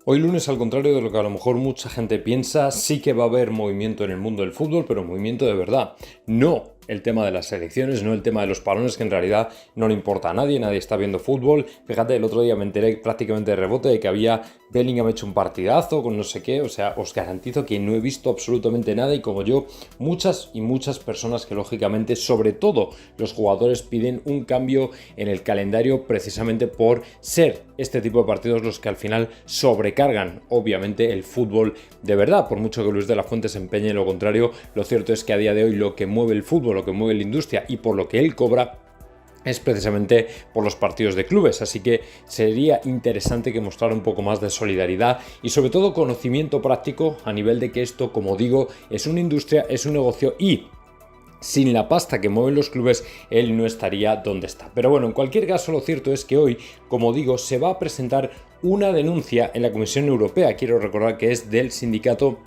Hoy lunes, al contrario de lo que a lo mejor mucha gente piensa, sí que va a haber movimiento en el mundo del fútbol, pero movimiento de verdad. No el tema de las selecciones, no el tema de los parones, que en realidad no le importa a nadie, nadie está viendo fútbol. Fíjate, el otro día me enteré prácticamente de rebote de que había Bellingham hecho un partidazo con no sé qué, o sea, os garantizo que no he visto absolutamente nada y como yo, muchas y muchas personas que lógicamente, sobre todo los jugadores, piden un cambio en el calendario precisamente por ser este tipo de partidos los que al final sobrecargan obviamente el fútbol de verdad. Por mucho que Luis de la Fuente se empeñe en lo contrario, lo cierto es que a día de hoy lo que mueve el fútbol, lo que mueve la industria y por lo que él cobra es precisamente por los partidos de clubes, así que sería interesante que mostrara un poco más de solidaridad y sobre todo conocimiento práctico a nivel de que esto, como digo, es una industria, es un negocio y sin la pasta que mueven los clubes, él no estaría donde está. Pero bueno, en cualquier caso, lo cierto es que hoy, como digo, se va a presentar una denuncia en la Comisión Europea. Quiero recordar que es del sindicato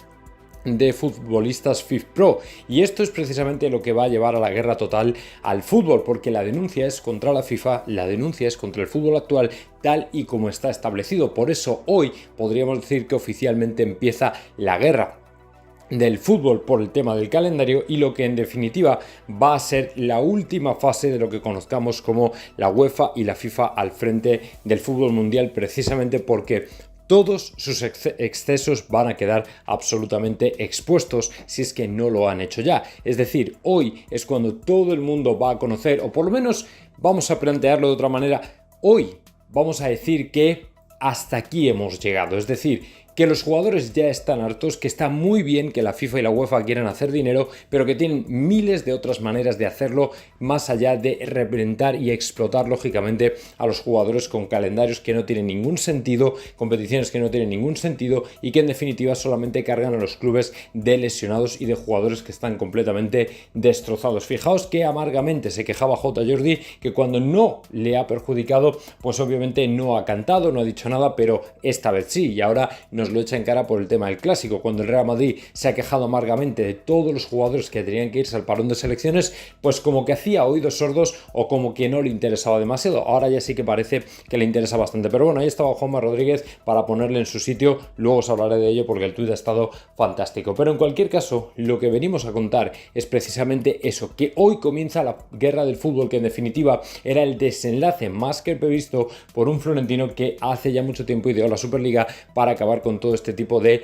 de futbolistas FIFPro, y esto es precisamente lo que va a llevar a la guerra total al fútbol, porque la denuncia es contra la FIFA, la denuncia es contra el fútbol actual tal y como está establecido. Por eso hoy podríamos decir que oficialmente empieza la guerra del fútbol por el tema del calendario y lo que en definitiva va a ser la última fase de lo que conozcamos como la UEFA y la FIFA al frente del fútbol mundial, precisamente porque todos sus excesos van a quedar absolutamente expuestos si es que no lo han hecho ya. Es decir, hoy es cuando todo el mundo va a conocer, o por lo menos vamos a plantearlo de otra manera, hoy vamos a decir que hasta aquí hemos llegado. Es decir, que los jugadores ya están hartos, que está muy bien que la FIFA y la UEFA quieran hacer dinero, pero que tienen miles de otras maneras de hacerlo más allá de reventar y explotar lógicamente a los jugadores con calendarios que no tienen ningún sentido, competiciones que no tienen ningún sentido y que en definitiva solamente cargan a los clubes de lesionados y de jugadores que están completamente destrozados. Fijaos que amargamente se quejaba J. Jordi, que cuando no le ha perjudicado, pues obviamente no ha cantado, no ha dicho nada, pero esta vez sí, y ahora nos lo echa en cara por el tema del clásico, cuando el Real Madrid se ha quejado amargamente de todos los jugadores que tenían que irse al parón de selecciones, pues como que hacía oídos sordos o como que no le interesaba demasiado. Ahora ya sí que parece que le interesa bastante, pero bueno, ahí estaba Juanma Rodríguez para ponerle en su sitio, luego os hablaré de ello porque el tuit ha estado fantástico. Pero en cualquier caso, lo que venimos a contar es precisamente eso, que hoy comienza la guerra del fútbol, que en definitiva era el desenlace más que previsto por un Florentino que hace ya mucho tiempo ideó la Superliga para acabar con todo este tipo de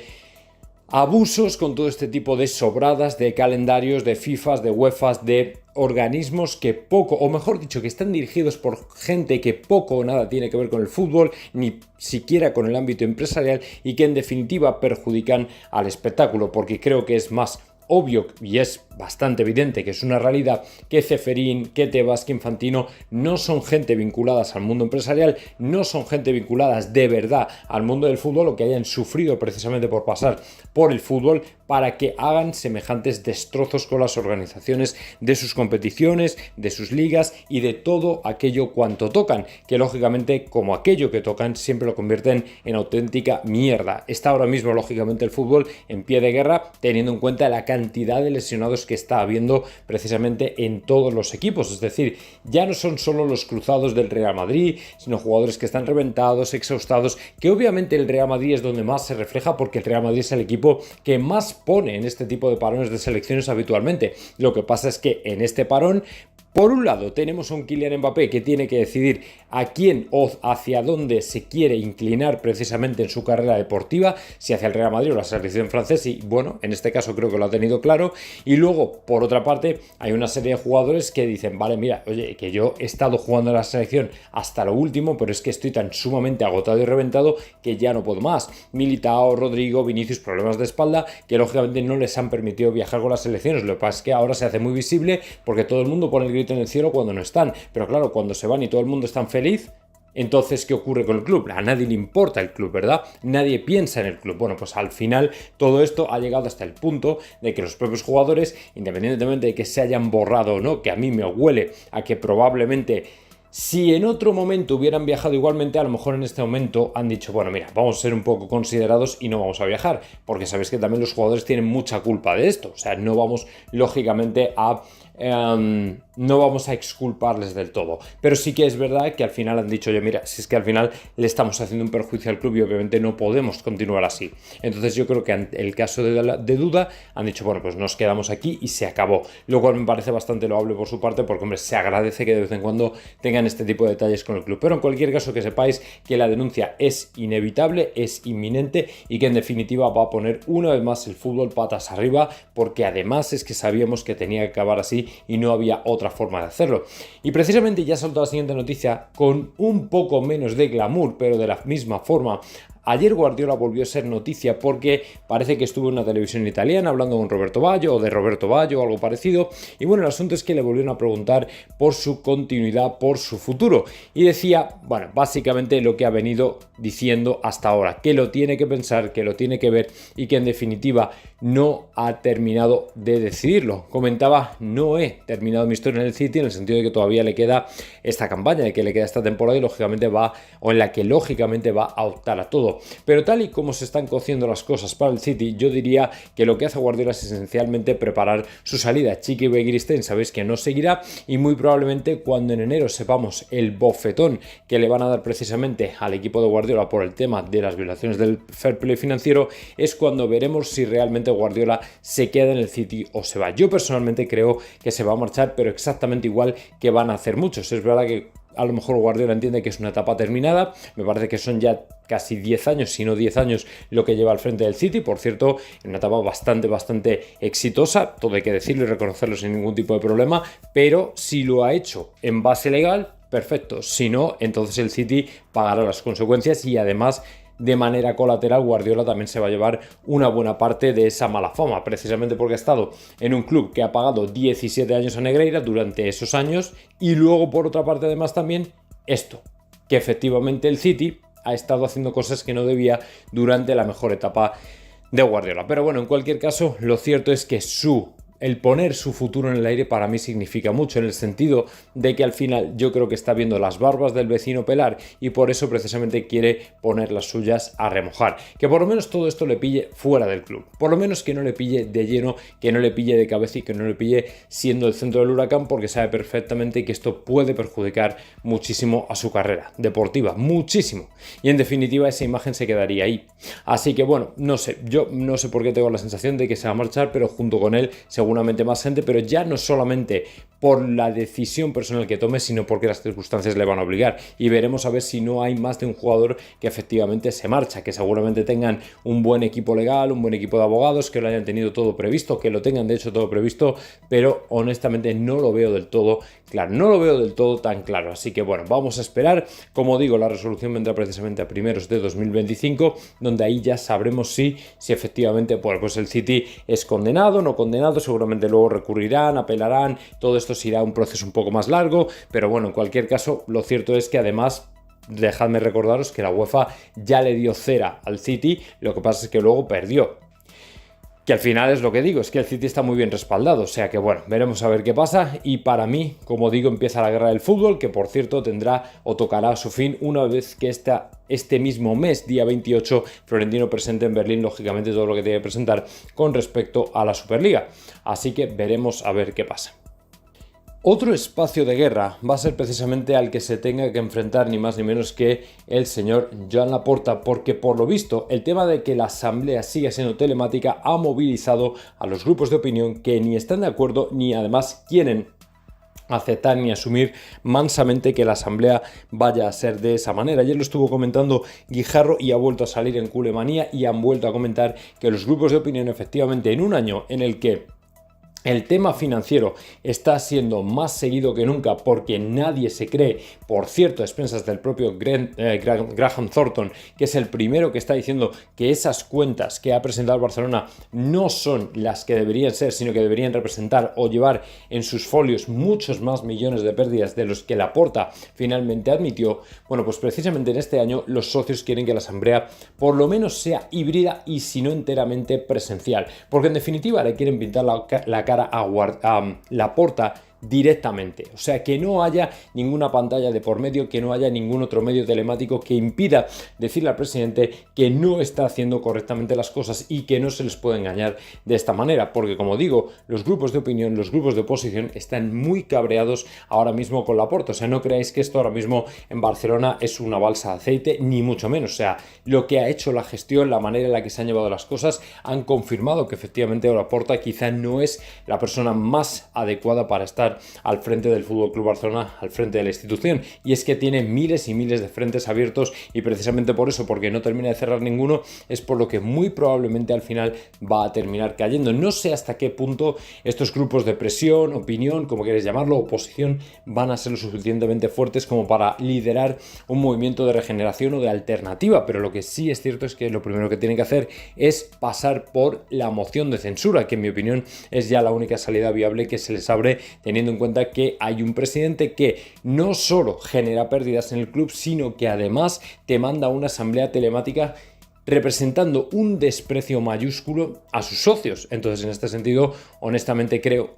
abusos, con todo este tipo de sobradas, de calendarios, de FIFAs, de UEFAs, de organismos que poco, o mejor dicho, que están dirigidos por gente que poco o nada tiene que ver con el fútbol, ni siquiera con el ámbito empresarial, y que en definitiva perjudican al espectáculo, porque creo que es más obvio y es bastante evidente que es una realidad que Ceferín, que Tebas, que Infantino no son gente vinculadas al mundo empresarial, no son gente vinculadas de verdad al mundo del fútbol o que hayan sufrido precisamente por pasar por el fútbol para que hagan semejantes destrozos con las organizaciones de sus competiciones, de sus ligas y de todo aquello cuanto tocan, que lógicamente como aquello que tocan siempre lo convierten en auténtica mierda. Está ahora mismo lógicamente el fútbol en pie de guerra, teniendo en cuenta la cantidad de lesionados que está habiendo precisamente en todos los equipos. Es decir, ya no son solo los cruzados del Real Madrid, sino jugadores que están reventados, exhaustados, que obviamente el Real Madrid es donde más se refleja porque el Real Madrid es el equipo que más pone en este tipo de parones de selecciones habitualmente. Lo que pasa es que en este parón, por un lado, tenemos a un Kylian Mbappé que tiene que decidir a quién o hacia dónde se quiere inclinar precisamente en su carrera deportiva, si hacia el Real Madrid o la selección francesa, y bueno, en este caso creo que lo ha tenido claro. Y luego, por otra parte, hay una serie de jugadores que dicen, vale, mira, oye, que yo he estado jugando en la selección hasta lo último, pero es que estoy tan sumamente agotado y reventado que ya no puedo más. Militao, Rodrigo, Vinicius, problemas de espalda que lógicamente no les han permitido viajar con las selecciones. Lo que pasa es que ahora se hace muy visible porque todo el mundo pone el grito en el cielo cuando no están, pero claro, cuando se van y todo el mundo está feliz, entonces, ¿qué ocurre con el club? A nadie le importa el club, ¿verdad? Nadie piensa en el club. Bueno, pues al final todo esto ha llegado hasta el punto de que los propios jugadores, independientemente de que se hayan borrado o no, que a mí me huele a que probablemente si en otro momento hubieran viajado igualmente, a lo mejor en este momento han dicho, bueno, mira, vamos a ser un poco considerados y no vamos a viajar, porque sabéis que también los jugadores tienen mucha culpa de esto, o sea, no vamos lógicamente a no vamos a exculparles del todo. Pero sí que es verdad que al final han dicho, oye, mira, si es que al final le estamos haciendo un perjuicio al club y obviamente no podemos continuar así. Entonces yo creo que ante el caso de duda han dicho, bueno, pues nos quedamos aquí y se acabó. Lo cual me parece bastante loable por su parte porque, hombre, se agradece que de vez en cuando tengan este tipo de detalles con el club. Pero en cualquier caso que sepáis que la denuncia es inevitable, es inminente y que en definitiva va a poner una vez más el fútbol patas arriba, porque además es que sabíamos que tenía que acabar así y no había otra forma de hacerlo. Y precisamente ya saltó la siguiente noticia con un poco menos de glamour, pero de la misma forma. Ayer Guardiola volvió a ser noticia porque parece que estuvo en una televisión italiana hablando con Roberto Baggio o de Roberto Baggio o algo parecido. Y bueno, el asunto es que le volvieron a preguntar por su continuidad, por su futuro. Y decía, bueno, básicamente lo que ha venido diciendo hasta ahora, que lo tiene que pensar, que lo tiene que ver y que en definitiva no ha terminado de decidirlo. Comentaba, no he terminado mi historia en el City en el sentido de que todavía le queda esta campaña, de que le queda esta temporada y lógicamente en la que lógicamente va a optar a todo. Pero tal y como se están cociendo las cosas para el City, yo diría que lo que hace Guardiola es esencialmente preparar su salida. Txiki Begiristain sabéis que no seguirá y muy probablemente cuando en enero sepamos el bofetón que le van a dar precisamente al equipo de Guardiola por el tema de las violaciones del fair play financiero, es cuando veremos si realmente Guardiola se queda en el City o se va. Yo personalmente creo que se va a marchar, pero exactamente igual que van a hacer muchos. Es verdad que a lo mejor Guardiola entiende que es una etapa terminada, me parece que son ya casi 10 años, si no 10 años, lo que lleva al frente del City, por cierto, en una etapa bastante exitosa, todo hay que decirlo y reconocerlo sin ningún tipo de problema, pero si lo ha hecho en base legal, perfecto, si no, entonces el City pagará las consecuencias y además de manera colateral Guardiola también se va a llevar una buena parte de esa mala fama, precisamente porque ha estado en un club que ha pagado 17 años a Negreira durante esos años y luego por otra parte además también esto, que efectivamente el City ha estado haciendo cosas que no debía durante la mejor etapa de Guardiola. Pero bueno, en cualquier caso, lo cierto es que el poner su futuro en el aire para mí significa mucho, en el sentido de que al final yo creo que está viendo las barbas del vecino pelar y por eso precisamente quiere poner las suyas a remojar. Que por lo menos todo esto le pille fuera del club, por lo menos que no le pille de lleno, que no le pille de cabeza y que no le pille siendo el centro del huracán, porque sabe perfectamente que esto puede perjudicar muchísimo a su carrera deportiva, muchísimo. Y en definitiva esa imagen se quedaría ahí. Así que bueno, no sé, yo no sé por qué tengo la sensación de que se va a marchar, pero junto con él seguramente más gente, pero ya no solamente por la decisión personal que tome, sino porque las circunstancias le van a obligar. Y veremos a ver si no hay más de un jugador que efectivamente se marcha, que seguramente tengan un buen equipo legal, un buen equipo de abogados, que lo hayan tenido todo previsto, que lo tengan de hecho todo previsto, pero honestamente no lo veo del todo claro, no lo veo del todo tan claro. Así que bueno, vamos a esperar. Como digo, la resolución vendrá precisamente a primeros de 2025, donde ahí ya sabremos si efectivamente pues el City es condenado, no condenado, seguramente luego recurrirán, apelarán, todo esto será un proceso un poco más largo, pero bueno, en cualquier caso, lo cierto es que además dejadme recordaros que la UEFA ya le dio cera al City, lo que pasa es que luego perdió. Que al final es lo que digo, es que el City está muy bien respaldado, o sea que bueno, veremos a ver qué pasa y para mí, como digo, empieza la guerra del fútbol, que por cierto tendrá o tocará su fin una vez que este mismo mes, día 28, Florentino presente en Berlín, lógicamente, todo lo que tiene que presentar con respecto a la Superliga. Así que veremos a ver qué pasa. Otro espacio de guerra va a ser precisamente al que se tenga que enfrentar ni más ni menos que el señor Joan Laporta, porque por lo visto el tema de que la asamblea siga siendo telemática ha movilizado a los grupos de opinión que ni están de acuerdo ni además quieren aceptar ni asumir mansamente que la asamblea vaya a ser de esa manera. Ayer lo estuvo comentando Guijarro y ha vuelto a salir en Culemanía y han vuelto a comentar que los grupos de opinión efectivamente en un año en el que el tema financiero está siendo más seguido que nunca porque nadie se cree, por cierto, a expensas del propio Graham Thornton, que es el primero que está diciendo que esas cuentas que ha presentado el Barcelona no son las que deberían ser, sino que deberían representar o llevar en sus folios muchos más millones de pérdidas de los que Laporta finalmente admitió. Bueno, pues precisamente en este año los socios quieren que la asamblea por lo menos sea híbrida y si no enteramente presencial, porque en definitiva le quieren pintar la cara a Laporta directamente. O sea, que no haya ninguna pantalla de por medio, que no haya ningún otro medio telemático que impida decirle al presidente que no está haciendo correctamente las cosas y que no se les puede engañar de esta manera. Porque, como digo, los grupos de opinión, los grupos de oposición están muy cabreados ahora mismo con Laporta. O sea, no creáis que esto ahora mismo en Barcelona es una balsa de aceite, ni mucho menos. O sea, lo que ha hecho la gestión, la manera en la que se han llevado las cosas, han confirmado que efectivamente Laporta quizá no es la persona más adecuada para estar al frente del FC Barcelona, al frente de la institución, y es que tiene miles y miles de frentes abiertos, y precisamente por eso, porque no termina de cerrar ninguno, es por lo que muy probablemente al final va a terminar cayendo. No sé hasta qué punto estos grupos de presión, opinión, como queréis llamarlo, oposición, van a ser lo suficientemente fuertes como para liderar un movimiento de regeneración o de alternativa, pero lo que sí es cierto es que lo primero que tienen que hacer es pasar por la moción de censura, que en mi opinión es ya la única salida viable que se les abre, teniendo en cuenta que hay un presidente que no solo genera pérdidas en el club, sino que además te manda una asamblea telemática representando un desprecio mayúsculo a sus socios. Entonces, en este sentido, honestamente creo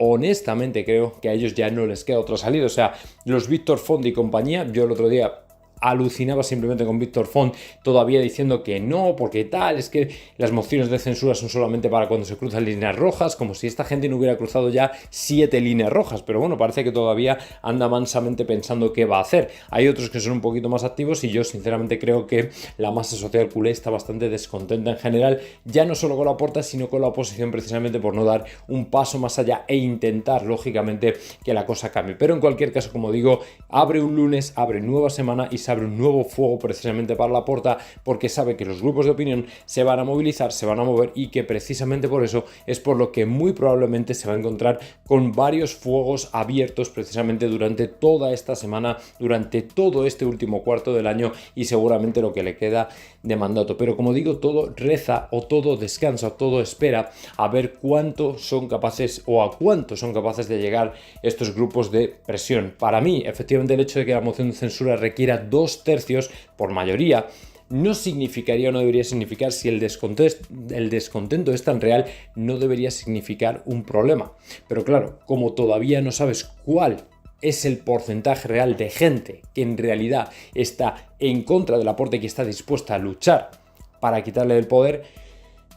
que a ellos ya no les queda otra salida. O sea, los Víctor Font y compañía, yo el otro día alucinaba simplemente con Víctor Font todavía diciendo que no, porque tal, es que las mociones de censura son solamente para cuando se cruzan líneas rojas, como si esta gente no hubiera cruzado ya 7 líneas rojas, pero bueno, parece que todavía anda mansamente pensando qué va a hacer. Hay otros que son un poquito más activos y yo sinceramente creo que la masa social culé está bastante descontenta en general, ya no solo con Laporta, sino con la oposición, precisamente por no dar un paso más allá e intentar, lógicamente, que la cosa cambie. Pero en cualquier caso, como digo, abre un lunes, abre nueva semana y se abre un nuevo fuego precisamente para Laporta, porque sabe que los grupos de opinión se van a movilizar, se van a mover, y que precisamente por eso es por lo que muy probablemente se va a encontrar con varios fuegos abiertos precisamente durante toda esta semana, durante todo este último cuarto del año y seguramente lo que le queda de mandato. Pero como digo, todo reza o todo descansa o todo espera a ver cuánto son capaces o a cuánto son capaces de llegar estos grupos de presión. Para mí, efectivamente, el hecho de que la moción de censura requiera 2/3 por mayoría no significaría o no debería significar, si el descontento es tan real, no debería significar un problema. Pero claro, como todavía no sabes cuál es el porcentaje real de gente que en realidad está en contra del Laporta y que está dispuesta a luchar para quitarle el poder,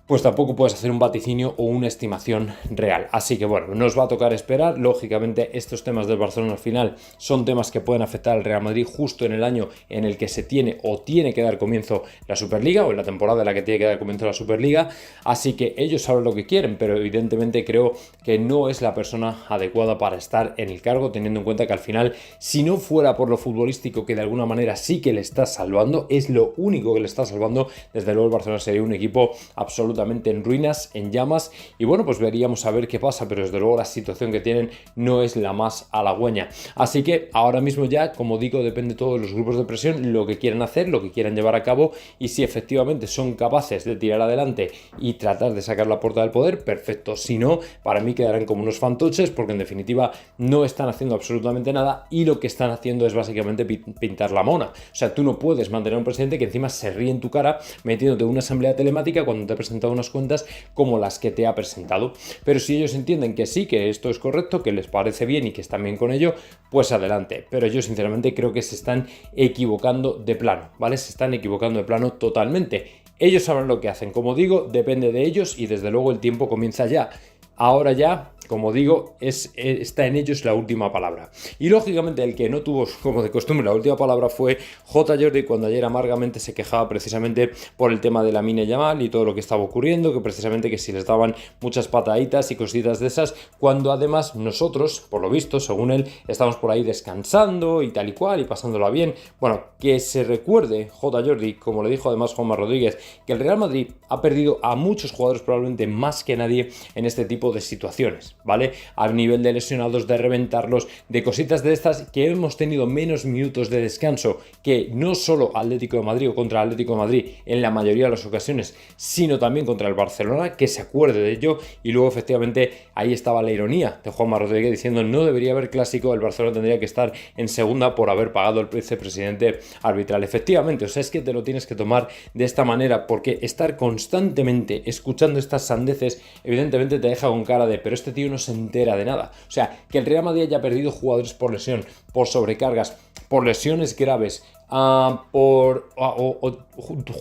pues tampoco puedes hacer un vaticinio o una estimación real. Así que bueno, nos va a tocar esperar. Lógicamente, estos temas del Barcelona al final son temas que pueden afectar al Real Madrid justo en el año en el que se tiene o tiene que dar comienzo la Superliga, o en la temporada en la que tiene que dar comienzo la Superliga. Así que ellos saben lo que quieren, pero evidentemente creo que no es la persona adecuada para estar en el cargo, teniendo en cuenta que al final, si no fuera por lo futbolístico, que de alguna manera sí que le está salvando, es lo único que le está salvando, desde luego el Barcelona sería un equipo absolutamente en ruinas, en llamas, y bueno, pues veríamos a ver qué pasa, pero desde luego la situación que tienen no es la más halagüeña. Así que ahora mismo ya, como digo, depende todo de los grupos de presión, lo que quieran hacer, lo que quieran llevar a cabo, y si efectivamente son capaces de tirar adelante y tratar de sacar Laporta del poder, perfecto. Si no, para mí quedarán como unos fantoches, porque en definitiva no están haciendo absolutamente nada, y lo que están haciendo es básicamente pintar la mona. O sea, tú no puedes mantener a un presidente que encima se ríe en tu cara metiéndote en una asamblea telemática cuando te ha presentado unas cuentas como las que te ha presentado. Pero si ellos entienden que sí, que esto es correcto, que les parece bien y que están bien con ello, pues adelante. Pero yo sinceramente creo que se están equivocando de plano, ¿vale? Se están equivocando de plano totalmente. Ellos saben lo que hacen, como digo, depende de ellos, y desde luego el tiempo comienza ya. Ahora ya, como digo, está en ellos la última palabra. Y lógicamente el que no tuvo, como de costumbre, la última palabra fue J. Jordi, cuando ayer amargamente se quejaba precisamente por el tema de Lamine Yamal y todo lo que estaba ocurriendo, que precisamente que si les daban muchas pataditas y cositas de esas, cuando además nosotros, por lo visto, según él, estamos por ahí descansando y tal y cual y pasándola bien. Bueno, que se recuerde J. Jordi, como le dijo además Juanma Rodríguez, que el Real Madrid ha perdido a muchos jugadores, probablemente más que nadie, en este tipo de situaciones, ¿vale? A nivel de lesionados, de reventarlos, de cositas de estas, que hemos tenido menos minutos de descanso que no solo Atlético de Madrid o contra Atlético de Madrid en la mayoría de las ocasiones, sino también contra el Barcelona, que se acuerde de ello. Y luego efectivamente ahí estaba la ironía de Juanma Rodríguez diciendo: no debería haber clásico, el Barcelona tendría que estar en segunda por haber pagado el vicepresidente arbitral. Efectivamente, o sea, es que te lo tienes que tomar de esta manera, porque estar constantemente escuchando estas sandeces evidentemente te deja con cara de: pero este tío no no se entera de nada. O sea, que el Real Madrid haya perdido jugadores por lesión, por sobrecargas, por lesiones graves,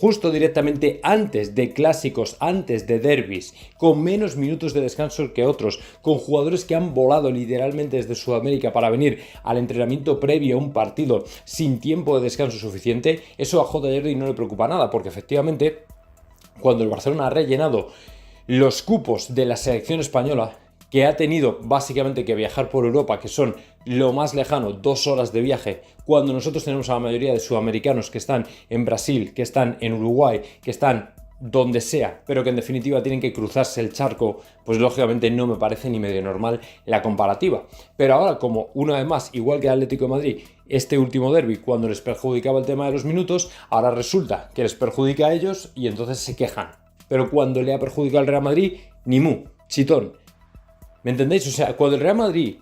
justo directamente antes de clásicos, antes de derbis, con menos minutos de descanso que otros, con jugadores que han volado literalmente desde Sudamérica para venir al entrenamiento previo a un partido sin tiempo de descanso suficiente, eso a Jordi no le preocupa nada, porque efectivamente cuando el Barcelona ha rellenado los cupos de la selección española, que ha tenido básicamente que viajar por Europa, que son lo más lejano, 2 horas de viaje, cuando nosotros tenemos a la mayoría de sudamericanos que están en Brasil, que están en Uruguay, que están donde sea, pero que en definitiva tienen que cruzarse el charco, pues lógicamente no me parece ni medio normal la comparativa. Pero ahora, como una vez más, igual que el Atlético de Madrid, este último derbi, cuando les perjudicaba el tema de los minutos, ahora resulta que les perjudica a ellos y entonces se quejan. Pero cuando le ha perjudicado al Real Madrid, ni mu, chitón. ¿Me entendéis? O sea, cuando el Real Madrid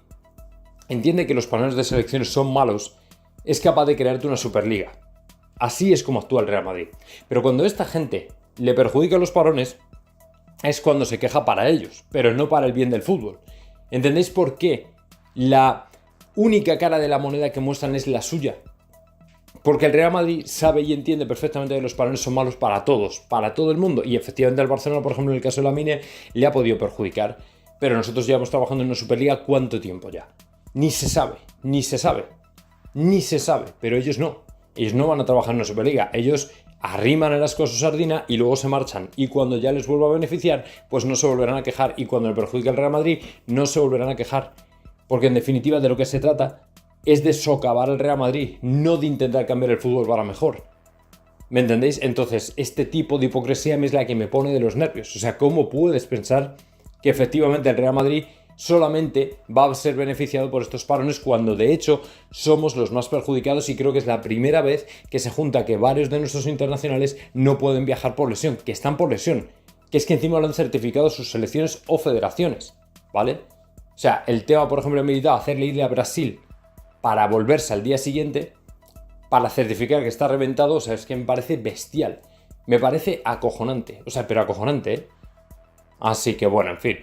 entiende que los parones de selecciones son malos, es capaz de crearte una Superliga. Así es como actúa el Real Madrid. Pero cuando esta gente le perjudica los parones, es cuando se queja para ellos, pero no para el bien del fútbol. ¿Entendéis por qué la única cara de la moneda que muestran es la suya? Porque el Real Madrid sabe y entiende perfectamente que los parones son malos para todos, para todo el mundo. Y efectivamente al Barcelona, por ejemplo, en el caso de Lamine, le ha podido perjudicar. Pero nosotros llevamos trabajando en una Superliga ¿cuánto tiempo ya? Ni se sabe. Pero ellos no. Ellos no van a trabajar en una Superliga. Ellos arriman el asco a su sardina y luego se marchan. Y cuando ya les vuelva a beneficiar, pues no se volverán a quejar. Y cuando le perjudica el Real Madrid, no se volverán a quejar. Porque en definitiva de lo que se trata es de socavar al Real Madrid, no de intentar cambiar el fútbol para mejor. ¿Me entendéis? Entonces, este tipo de hipocresía es la que me pone de los nervios. O sea, ¿cómo puedes pensar que efectivamente el Real Madrid solamente va a ser beneficiado por estos parones cuando de hecho somos los más perjudicados? Y creo que es la primera vez que se junta que varios de nuestros internacionales no pueden viajar por lesión, que están por lesión, que es que encima lo han certificado sus selecciones o federaciones, ¿vale? O sea, el tema, por ejemplo, Militao, hacerle irle a Brasil para volverse al día siguiente, para certificar que está reventado, o sea, es que me parece bestial, me parece acojonante, o sea, pero acojonante, ¿eh? Así que bueno, en fin.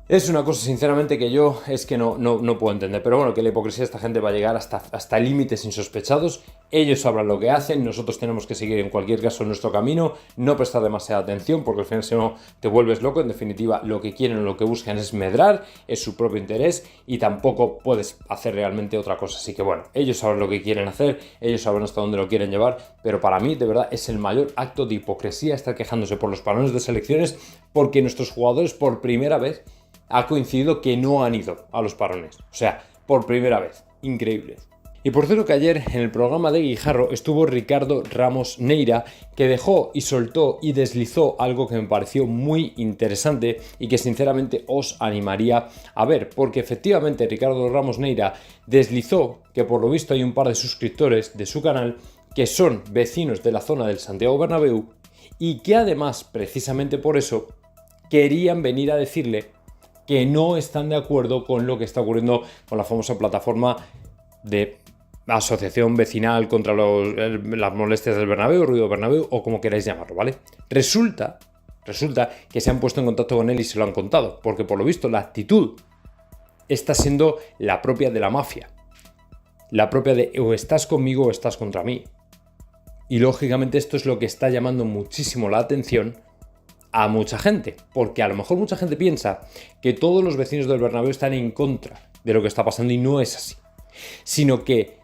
Es una cosa sinceramente que yo es que no puedo entender. Pero bueno, que la hipocresía de esta gente va a llegar hasta límites insospechados. Ellos sabrán lo que hacen, nosotros tenemos que seguir en cualquier caso nuestro camino, no prestar demasiada atención porque al final si no te vuelves loco. En definitiva, lo que quieren o lo que buscan es medrar, es su propio interés y tampoco puedes hacer realmente otra cosa. Así que bueno, ellos saben lo que quieren hacer, ellos saben hasta dónde lo quieren llevar, pero para mí de verdad es el mayor acto de hipocresía estar quejándose por los parones de selecciones porque nuestros jugadores por primera vez ha coincidido que no han ido a los parones. O sea, por primera vez. Increíble. Y por cierto que ayer en el programa de Guijarro estuvo Ricardo Ramos Neira, que dejó y soltó y deslizó algo que me pareció muy interesante y que sinceramente os animaría a ver, porque efectivamente Ricardo Ramos Neira deslizó que por lo visto hay un par de suscriptores de su canal que son vecinos de la zona del Santiago Bernabéu y que además, precisamente por eso, querían venir a decirle que no están de acuerdo con lo que está ocurriendo con la famosa plataforma de asociación vecinal contra las molestias del Bernabéu, ruido Bernabéu o como queráis llamarlo, ¿vale? Resulta que se han puesto en contacto con él y se lo han contado, porque por lo visto la actitud está siendo la propia de la mafia, la propia de o estás conmigo o estás contra mí. Y lógicamente esto es lo que está llamando muchísimo la atención a mucha gente, porque a lo mejor mucha gente piensa que todos los vecinos del Bernabéu están en contra de lo que está pasando y no es así, sino que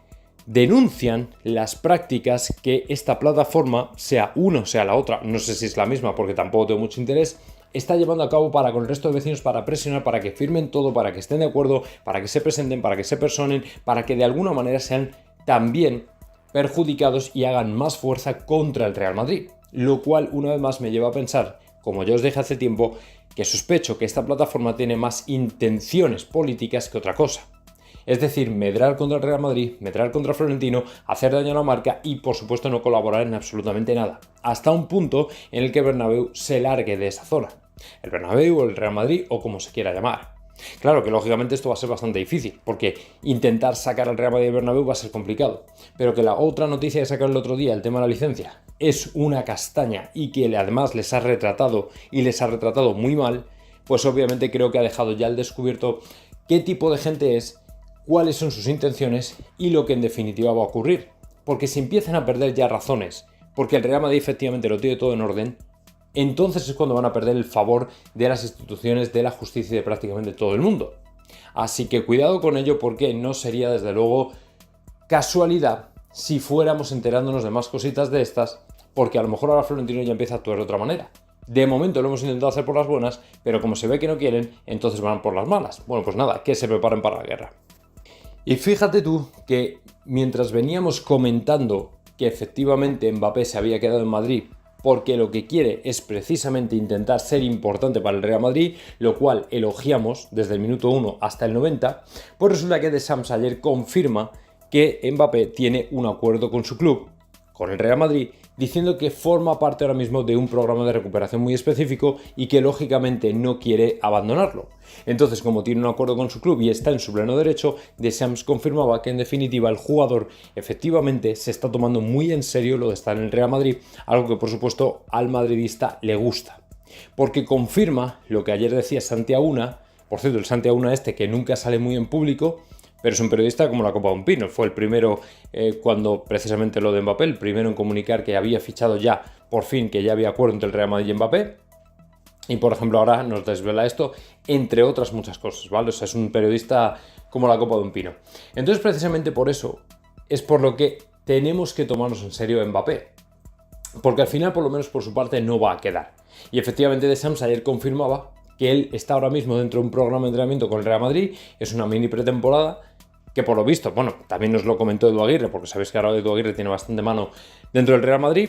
denuncian las prácticas que esta plataforma, sea una o sea la otra, no sé si es la misma porque tampoco tengo mucho interés, está llevando a cabo para con el resto de vecinos para presionar, para que firmen todo, para que estén de acuerdo, para que se presenten, para que se personen, para que de alguna manera sean también perjudicados y hagan más fuerza contra el Real Madrid, lo cual una vez más me lleva a pensar, como ya os dije hace tiempo, que sospecho que esta plataforma tiene más intenciones políticas que otra cosa. Es decir, medrar contra el Real Madrid, medrar contra Florentino, hacer daño a la marca y, por supuesto, no colaborar en absolutamente nada. Hasta un punto en el que Bernabéu se largue de esa zona. El Bernabéu, el Real Madrid o como se quiera llamar. Claro que lógicamente esto va a ser bastante difícil, porque intentar sacar al Real Madrid del Bernabéu va a ser complicado. Pero que la otra noticia que sacaron el otro día, el tema de la licencia, es una castaña y que además les ha retratado y les ha retratado muy mal, pues obviamente creo que ha dejado ya al descubierto qué tipo de gente es, cuáles son sus intenciones y lo que en definitiva va a ocurrir. Porque si empiezan a perder ya razones, porque el Real Madrid efectivamente lo tiene todo en orden, entonces es cuando van a perder el favor de las instituciones, de la justicia y de prácticamente todo el mundo. Así que cuidado con ello, porque no sería desde luego casualidad si fuéramos enterándonos de más cositas de estas, porque a lo mejor ahora Florentino ya empieza a actuar de otra manera. De momento lo hemos intentado hacer por las buenas, pero como se ve que no quieren, entonces van por las malas. Bueno, pues nada, que se preparen para la guerra. Y fíjate tú que mientras veníamos comentando que efectivamente Mbappé se había quedado en Madrid porque lo que quiere es precisamente intentar ser importante para el Real Madrid, lo cual elogiamos desde el minuto 1 hasta el 90, pues resulta que The Shams ayer confirma que Mbappé tiene un acuerdo con su club, con el Real Madrid, diciendo que forma parte ahora mismo de un programa de recuperación muy específico y que lógicamente no quiere abandonarlo. Entonces, como tiene un acuerdo con su club y está en su pleno derecho, The Shams confirmaba que en definitiva el jugador efectivamente se está tomando muy en serio lo de estar en el Real Madrid, algo que por supuesto al madridista le gusta. Porque confirma lo que ayer decía Santi Auna, por cierto, el Santi Auna que nunca sale muy en público, pero es un periodista como la copa de un pino. Fue el primero, cuando precisamente lo de Mbappé, el primero en comunicar que había fichado ya, por fin, que ya había acuerdo entre el Real Madrid y Mbappé. Y por ejemplo ahora nos desvela esto, entre otras muchas cosas, ¿vale? O sea, es un periodista como la copa de un pino. Entonces precisamente por eso es por lo que tenemos que tomarnos en serio a Mbappé. Porque al final, por lo menos por su parte, no va a quedar. Y efectivamente The Shams ayer confirmaba que él está ahora mismo dentro de un programa de entrenamiento con el Real Madrid, es una mini pretemporada, que por lo visto, bueno, también nos lo comentó Edu Aguirre, porque sabéis que ahora Edu Aguirre tiene bastante mano dentro del Real Madrid,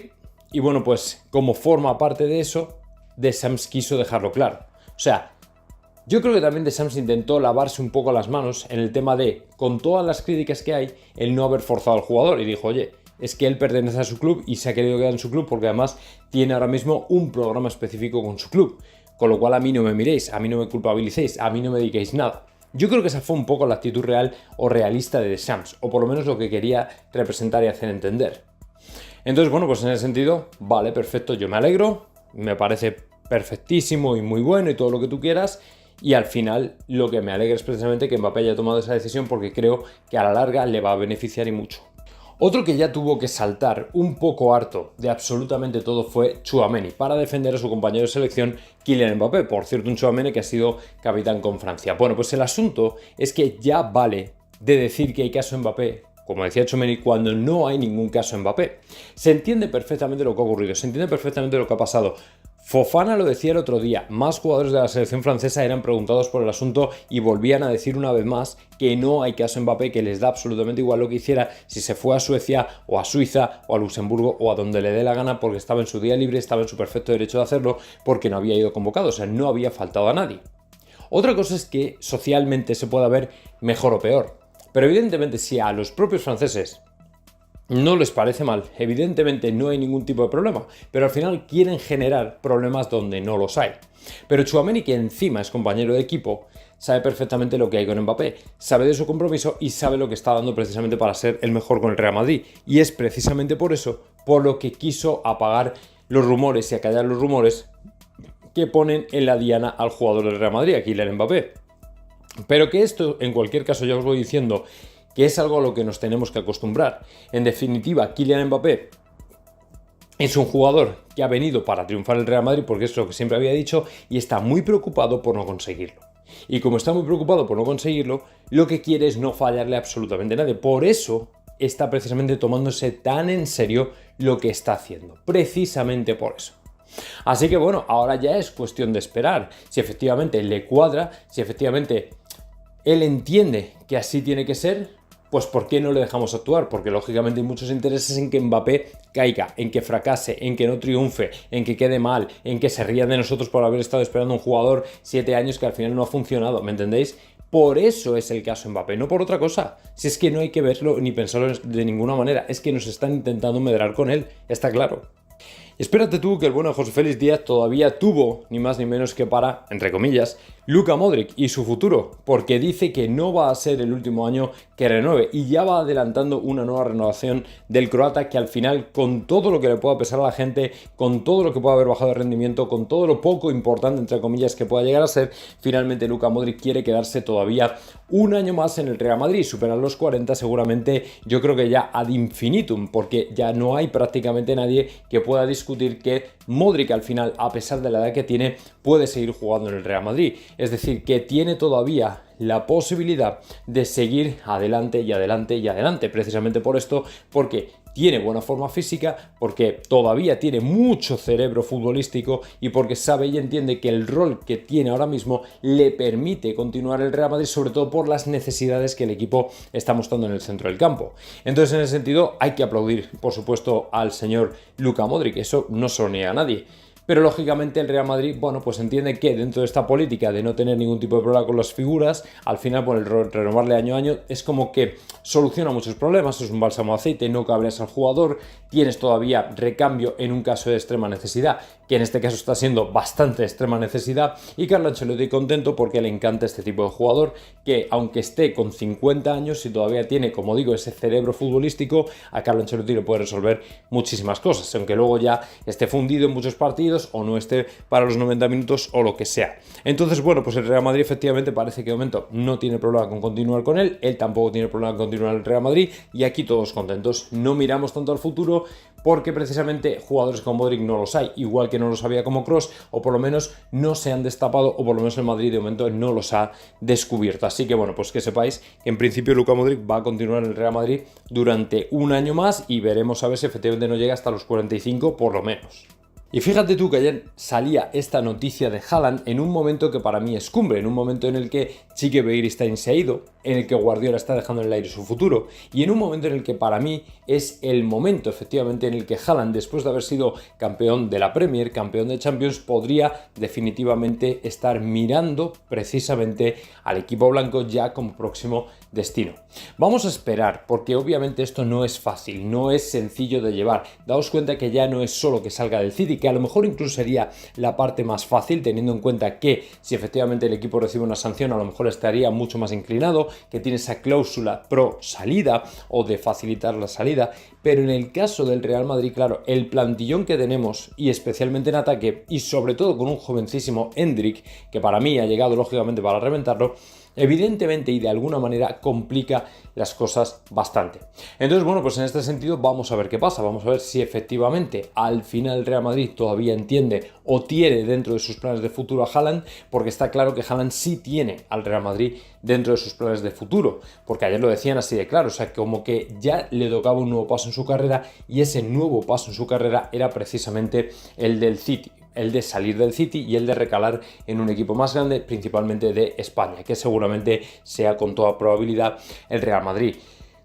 y bueno, pues como forma parte de eso, The Shams quiso dejarlo claro. O sea, yo creo que también The Shams intentó lavarse un poco las manos en el tema de, con todas las críticas que hay, el no haber forzado al jugador, y dijo, oye, es que él pertenece a su club y se ha querido quedar en su club porque además tiene ahora mismo un programa específico con su club. Con lo cual a mí no me miréis, a mí no me culpabilicéis, a mí no me dediquéis nada. Yo creo que esa fue un poco la actitud real o realista de The Shams, o por lo menos lo que quería representar y hacer entender. Entonces, bueno, pues en ese sentido, vale, perfecto, yo me alegro, me parece perfectísimo y muy bueno y todo lo que tú quieras, y al final lo que me alegra es precisamente que Mbappé haya tomado esa decisión porque creo que a la larga le va a beneficiar y mucho. Otro que ya tuvo que saltar un poco harto de absolutamente todo fue Tchouaméni para defender a su compañero de selección Kylian Mbappé. Por cierto, un Tchouaméni que ha sido capitán con Francia. Bueno, pues el asunto es que ya vale de decir que hay caso Mbappé, como decía Tchouaméni, cuando no hay ningún caso Mbappé. Se entiende perfectamente lo que ha ocurrido, se entiende perfectamente lo que ha pasado. Fofana lo decía el otro día, más jugadores de la selección francesa eran preguntados por el asunto y volvían a decir una vez más que no hay caso Mbappé, que les da absolutamente igual lo que hiciera si se fue a Suecia o a Suiza o a Luxemburgo o a donde le dé la gana, porque estaba en su día libre, estaba en su perfecto derecho de hacerlo, porque no había ido convocado, o sea, no había faltado a nadie. Otra cosa es que socialmente se pueda ver mejor o peor, pero evidentemente si a los propios franceses no les parece mal, evidentemente no hay ningún tipo de problema, pero al final quieren generar problemas donde no los hay. Pero Tchouaméni, que encima es compañero de equipo, sabe perfectamente lo que hay con Mbappé, sabe de su compromiso y sabe lo que está dando precisamente para ser el mejor con el Real Madrid. Y es precisamente por eso por lo que quiso apagar los rumores y acallar los rumores que ponen en la diana al jugador del Real Madrid, a Kylian Mbappé. Pero que esto, en cualquier caso, ya os voy diciendo que es algo a lo que nos tenemos que acostumbrar. En definitiva, Kylian Mbappé es un jugador que ha venido para triunfar en el Real Madrid, porque es lo que siempre había dicho, y está muy preocupado por no conseguirlo. Y como está muy preocupado por no conseguirlo, lo que quiere es no fallarle absolutamente a nadie. Por eso está precisamente tomándose tan en serio lo que está haciendo. Precisamente por eso. Así que bueno, ahora ya es cuestión de esperar si efectivamente le cuadra, si efectivamente él entiende que así tiene que ser. Pues ¿por qué no le dejamos actuar? Porque lógicamente hay muchos intereses en que Mbappé caiga, en que fracase, en que no triunfe, en que quede mal, en que se rían de nosotros por haber estado esperando a un jugador 7 años que al final no ha funcionado, ¿me entendéis? Por eso es el caso Mbappé, no por otra cosa. Si es que no hay que verlo ni pensarlo de ninguna manera, es que nos están intentando medrar con él, está claro. Espérate tú que el bueno José Félix Díaz todavía tuvo, ni más ni menos que para, entre comillas, Luka Modric y su futuro, porque dice que no va a ser el último año que renueve y ya va adelantando una nueva renovación del croata que al final, con todo lo que le pueda pesar a la gente, con todo lo que pueda haber bajado de rendimiento, con todo lo poco importante entre comillas que pueda llegar a ser, finalmente Luka Modric quiere quedarse todavía un año más en el Real Madrid, superar los 40 seguramente, yo creo que ya ad infinitum, porque ya no hay prácticamente nadie que pueda discutir que Modric al final, a pesar de la edad que tiene, puede seguir jugando en el Real Madrid. Es decir, que tiene todavía la posibilidad de seguir adelante y adelante y adelante. Precisamente por esto, porque tiene buena forma física, porque todavía tiene mucho cerebro futbolístico y porque sabe y entiende que el rol que tiene ahora mismo le permite continuar el Real Madrid, sobre todo por las necesidades que el equipo está mostrando en el centro del campo. Entonces, en ese sentido, hay que aplaudir, por supuesto, al señor Luka Modric. Eso no se lo niega a nadie. Pero lógicamente el Real Madrid, bueno, pues entiende que dentro de esta política de no tener ningún tipo de problema con las figuras, al final, por el renovarle año a año, es como que soluciona muchos problemas, es un bálsamo de aceite, no cabreas al jugador, tienes todavía recambio en un caso de extrema necesidad, que en este caso está siendo bastante extrema necesidad, y Carlo Ancelotti contento porque le encanta este tipo de jugador, que aunque esté con 50 años y todavía tiene, como digo, ese cerebro futbolístico, a Carlo Ancelotti le puede resolver muchísimas cosas, aunque luego ya esté fundido en muchos partidos, o no esté para los 90 minutos o lo que sea. Entonces, bueno, pues el Real Madrid efectivamente parece que de momento no tiene problema con continuar con él tampoco tiene problema con continuar en el Real Madrid y aquí todos contentos. No miramos tanto al futuro porque precisamente jugadores como Modric no los hay, igual que no los había como Kroos, o por lo menos no se han destapado, o por lo menos el Madrid de momento no los ha descubierto. Así que bueno, pues que sepáis que en principio Luka Modric va a continuar en el Real Madrid durante un año más y veremos a ver si efectivamente no llega hasta los 45 por lo menos. Y fíjate tú que ayer salía esta noticia de Haaland en un momento que para mí es cumbre, en un momento en el que Quique Begiristain se ha ido, en el que Guardiola está dejando en el aire su futuro y en un momento en el que para mí es el momento efectivamente en el que Haaland, después de haber sido campeón de la Premier, campeón de Champions, podría definitivamente estar mirando precisamente al equipo blanco ya como próximo destino. Vamos a esperar porque obviamente esto no es fácil, no es sencillo de llevar. Daos cuenta que ya no es solo que salga del City, que a lo mejor incluso sería la parte más fácil, teniendo en cuenta que si efectivamente el equipo recibe una sanción a lo mejor estaría mucho más inclinado, que tiene esa cláusula pro salida o de facilitar la salida, pero en el caso del Real Madrid, claro, el plantillón que tenemos y especialmente en ataque y sobre todo con un jovencísimo Endrick, que para mí ha llegado lógicamente para reventarlo, evidentemente y de alguna manera complica las cosas bastante. Entonces, bueno, pues en este sentido vamos a ver qué pasa, vamos a ver si efectivamente al final el Real Madrid todavía entiende o tiene dentro de sus planes de futuro a Haaland, porque está claro que Haaland sí tiene al Real Madrid dentro de sus planes de futuro, porque ayer lo decían así de claro, o sea, como que ya le tocaba un nuevo paso en su carrera y ese nuevo paso en su carrera era precisamente el del City, el de salir del City y el de recalar en un equipo más grande, principalmente de España, que seguramente sea con toda probabilidad el Real Madrid.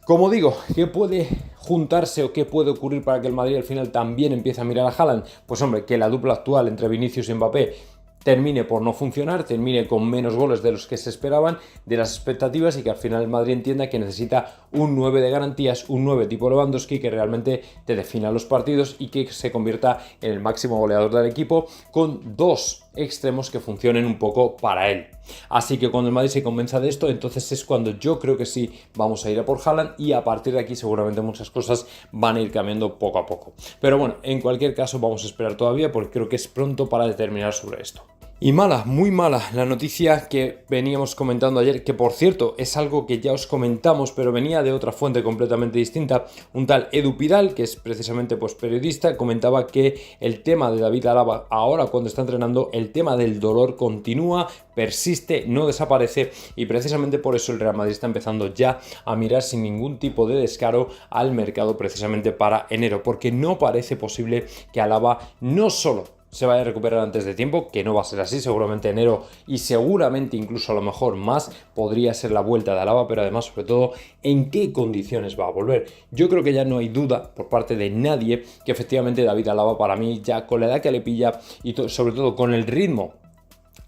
Como digo, ¿qué puede juntarse o qué puede ocurrir para que el Madrid al final también empiece a mirar a Haaland? Pues hombre, que la dupla actual entre Vinicius y Mbappé termine por no funcionar, termine con menos goles de los que se esperaban, de las expectativas, y que al final el Madrid entienda que necesita un 9 de garantías, un 9 tipo Lewandowski que realmente te defina los partidos y que se convierta en el máximo goleador del equipo con dos extremos que funcionen un poco para él. Así que cuando el Madrid se convenza de esto, entonces es cuando yo creo que sí vamos a ir a por Haaland y a partir de aquí seguramente muchas cosas van a ir cambiando poco a poco. Pero bueno, en cualquier caso vamos a esperar todavía porque creo que es pronto para determinar sobre esto. Y mala, muy mala la noticia que veníamos comentando ayer, que por cierto es algo que ya os comentamos, pero venía de otra fuente completamente distinta. Un tal Edu Pidal, que es precisamente pues periodista, comentaba que el tema de David Alaba, ahora cuando está entrenando, el tema del dolor continúa, persiste, no desaparece, y precisamente por eso el Real Madrid está empezando ya a mirar sin ningún tipo de descaro al mercado precisamente para enero, porque no parece posible que Alaba no solo se vaya a recuperar antes de tiempo, que no va a ser así, seguramente enero y seguramente incluso a lo mejor más podría ser la vuelta de Alaba, pero además sobre todo en qué condiciones va a volver. Yo creo que ya no hay duda por parte de nadie que efectivamente David Alaba, para mí ya con la edad que le pilla y sobre todo con el ritmo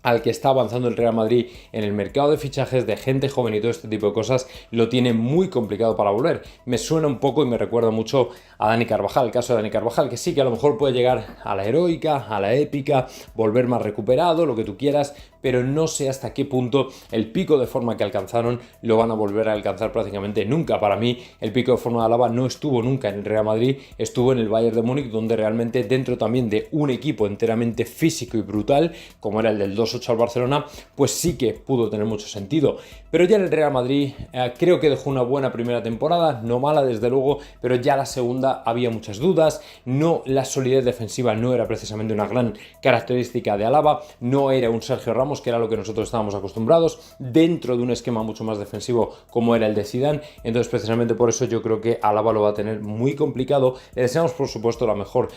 al que está avanzando el Real Madrid en el mercado de fichajes de gente joven y todo este tipo de cosas, lo tiene muy complicado para volver. Me suena un poco y me recuerda mucho a Dani Carvajal, el caso de Dani Carvajal, que sí que a lo mejor puede llegar a la heroica, a la épica, volver más recuperado, lo que tú quieras, pero no sé hasta qué punto el pico de forma que alcanzaron lo van a volver a alcanzar prácticamente nunca. Para mí, el pico de forma de Alaba no estuvo nunca en el Real Madrid, estuvo en el Bayern de Múnich, donde realmente dentro también de un equipo enteramente físico y brutal, como era el del 2-8 al Barcelona, pues sí que pudo tener mucho sentido. Pero ya en el Real Madrid creo que dejó una buena primera temporada, no mala desde luego, pero ya la segunda había muchas dudas, la solidez defensiva no era precisamente una gran característica de Alaba, no era un Sergio Ramos, que era lo que nosotros estábamos acostumbrados, dentro de un esquema mucho más defensivo como era el de Zidane. Entonces precisamente por eso yo creo que Alaba lo va a tener muy complicado. Le deseamos por supuesto la mejor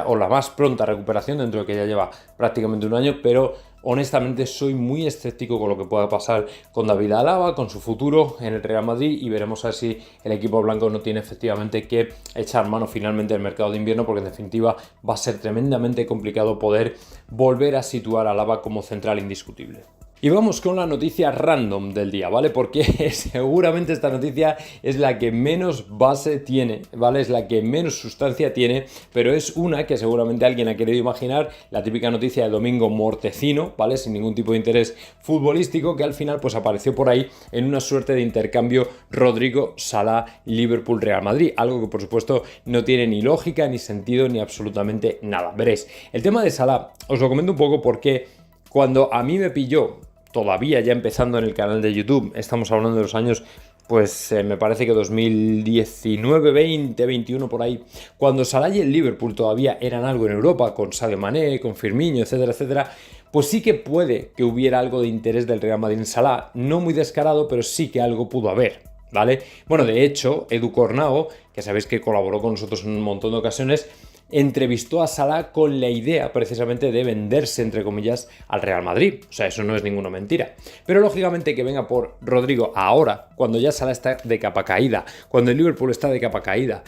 o la más pronta recuperación, dentro de que ya lleva prácticamente un año, pero honestamente soy muy escéptico con lo que pueda pasar con David Alaba, con su futuro en el Real Madrid, y veremos a ver si el equipo blanco no tiene efectivamente que echar mano finalmente del mercado de invierno, porque en definitiva va a ser tremendamente complicado poder volver a situar a Alaba como central indiscutible. Y vamos con la noticia random del día, ¿vale? Porque seguramente esta noticia es la que menos base tiene, ¿vale? Es la que menos sustancia tiene, pero es una que seguramente alguien ha querido imaginar, la típica noticia de domingo mortecino, ¿vale? Sin ningún tipo de interés futbolístico, que al final pues apareció por ahí en una suerte de intercambio Rodrigo, Salah, Liverpool-Real Madrid, algo que por supuesto no tiene ni lógica, ni sentido, ni absolutamente nada. Veréis, el tema de Salah os lo comento un poco porque cuando a mí me pilló, todavía ya empezando en el canal de YouTube, estamos hablando de los años, pues me parece que 2019, 20, 21 por ahí, cuando Salah y el Liverpool todavía eran algo en Europa, con Sadio Mané, con Firmino, etcétera, etcétera, pues sí que puede que hubiera algo de interés del Real Madrid en Salah, no muy descarado, pero sí que algo pudo haber, ¿vale? Bueno, de hecho, Edu Cornao, que sabéis que colaboró con nosotros en un montón de ocasiones, entrevistó a Salah con la idea precisamente de venderse, entre comillas, al Real Madrid. O sea, eso no es ninguna mentira. Pero lógicamente que venga por Rodrigo ahora, cuando ya Salah está de capa caída, cuando el Liverpool está de capa caída.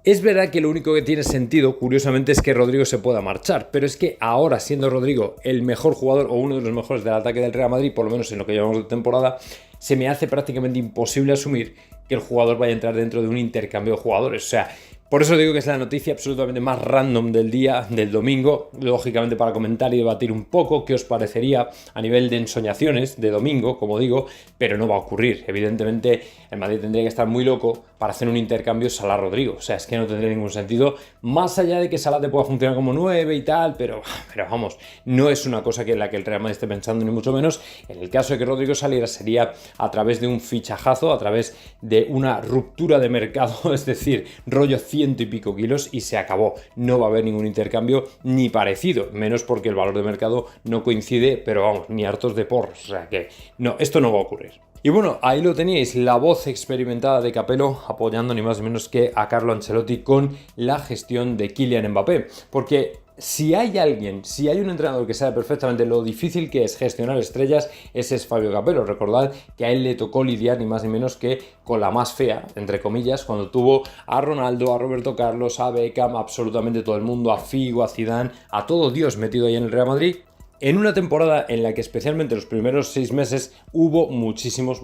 Es verdad que lo único que tiene sentido, curiosamente, es que Rodrigo se pueda marchar, pero es que ahora, siendo Rodrigo el mejor jugador o uno de los mejores del ataque del Real Madrid, por lo menos en lo que llevamos de temporada, se me hace prácticamente imposible asumir que el jugador vaya a entrar dentro de un intercambio de jugadores. O sea, por eso digo que es la noticia absolutamente más random del día, del domingo, lógicamente para comentar y debatir un poco qué os parecería a nivel de ensoñaciones de domingo, como digo, pero no va a ocurrir. Evidentemente, el Madrid tendría que estar muy loco para hacer un intercambio Salah-Rodrigo. O sea, es que no tendría ningún sentido, más allá de que Salah te pueda funcionar como 9 y tal, pero vamos, no es una cosa en la que el Real Madrid esté pensando, ni mucho menos. En el caso de que Rodrigo saliera, sería a través de un fichajazo, a través de una ruptura de mercado, es decir, rollo 100 y pico kilos y se acabó. No va a haber ningún intercambio ni parecido, menos porque el valor de mercado no coincide, pero vamos, ni hartos de porros. O sea que no, esto no va a ocurrir. Y bueno, ahí lo teníais, la voz experimentada de Capello apoyando ni más ni menos que a Carlo Ancelotti con la gestión de Kylian Mbappé, porque si hay un entrenador que sabe perfectamente lo difícil que es gestionar estrellas, ese es Fabio Capello. Recordad que a él le tocó lidiar ni más ni menos que con la más fea, entre comillas, cuando tuvo a Ronaldo, a Roberto Carlos, a Beckham, absolutamente todo el mundo, a Figo, a Zidane, a todo Dios metido ahí en el Real Madrid. En una temporada en la que especialmente los primeros 6 meses hubo muchísimos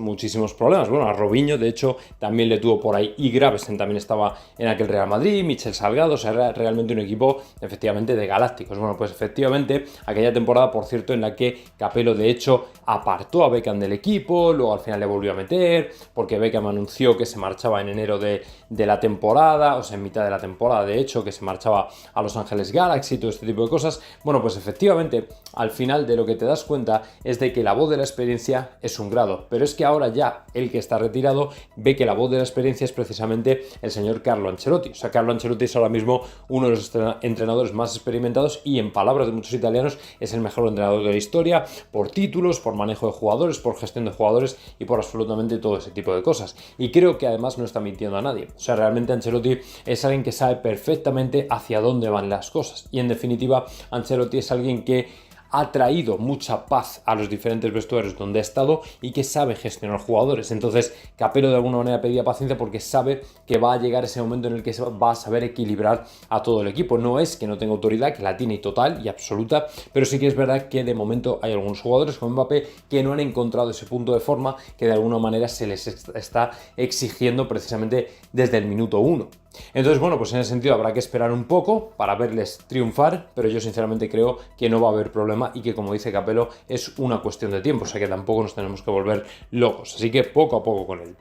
problemas. Bueno, a Robinho de hecho también le tuvo por ahí, y Gravesen también estaba en aquel Real Madrid, Michel Salgado, o sea, era realmente un equipo efectivamente de galácticos. Bueno, pues efectivamente aquella temporada, por cierto, en la que Capello de hecho apartó a Beckham del equipo, luego al final le volvió a meter, porque Beckham anunció que se marchaba en enero de la temporada, o sea, en mitad de la temporada de hecho, que se marchaba a Los Ángeles Galaxy y todo este tipo de cosas. Bueno, pues efectivamente, al final de lo que te das cuenta es de que la voz de la experiencia es un grado, pero es que ahora ya el que está retirado ve que la voz de la experiencia es precisamente el señor Carlo Ancelotti. O sea, Carlo Ancelotti es ahora mismo uno de los entrenadores más experimentados y, en palabras de muchos italianos, es el mejor entrenador de la historia por títulos, por manejo de jugadores, por gestión de jugadores y por absolutamente todo ese tipo de cosas. Y creo que además no está mintiendo a nadie. O sea, realmente Ancelotti es alguien que sabe perfectamente hacia dónde van las cosas. Y en definitiva, Ancelotti es alguien que ha traído mucha paz a los diferentes vestuarios donde ha estado y que sabe gestionar jugadores. Entonces Capello de alguna manera pedía paciencia porque sabe que va a llegar ese momento en el que va a saber equilibrar a todo el equipo. No es que no tenga autoridad, que la tiene total y absoluta, pero sí que es verdad que de momento hay algunos jugadores como Mbappé que no han encontrado ese punto de forma que de alguna manera se les está exigiendo precisamente desde el minuto 1. Entonces, bueno, pues en ese sentido habrá que esperar un poco para verles triunfar, pero yo sinceramente creo que no va a haber problema y que, como dice Capello, es una cuestión de tiempo, o sea que tampoco nos tenemos que volver locos, así que poco a poco con él.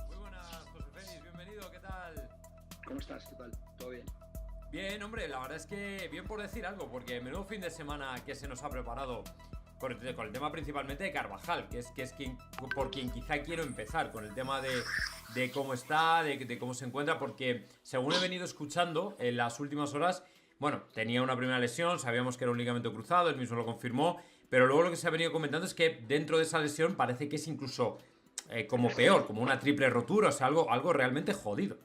Muy buenas, José Félix, bienvenido, ¿qué tal? ¿Cómo estás? ¿Qué tal? ¿Todo bien? Bien, hombre, la verdad es que bien por decir algo, porque menudo fin de semana que se nos ha preparado con el tema principalmente de Carvajal, que es por quien quizá quiero empezar, con el tema de cómo está, de cómo se encuentra, porque según he venido escuchando en las últimas horas, bueno, tenía una primera lesión, sabíamos que era un ligamento cruzado, él mismo lo confirmó, pero luego lo que se ha venido comentando es que dentro de esa lesión parece que es incluso como peor, como una triple rotura, o sea, algo realmente jodido.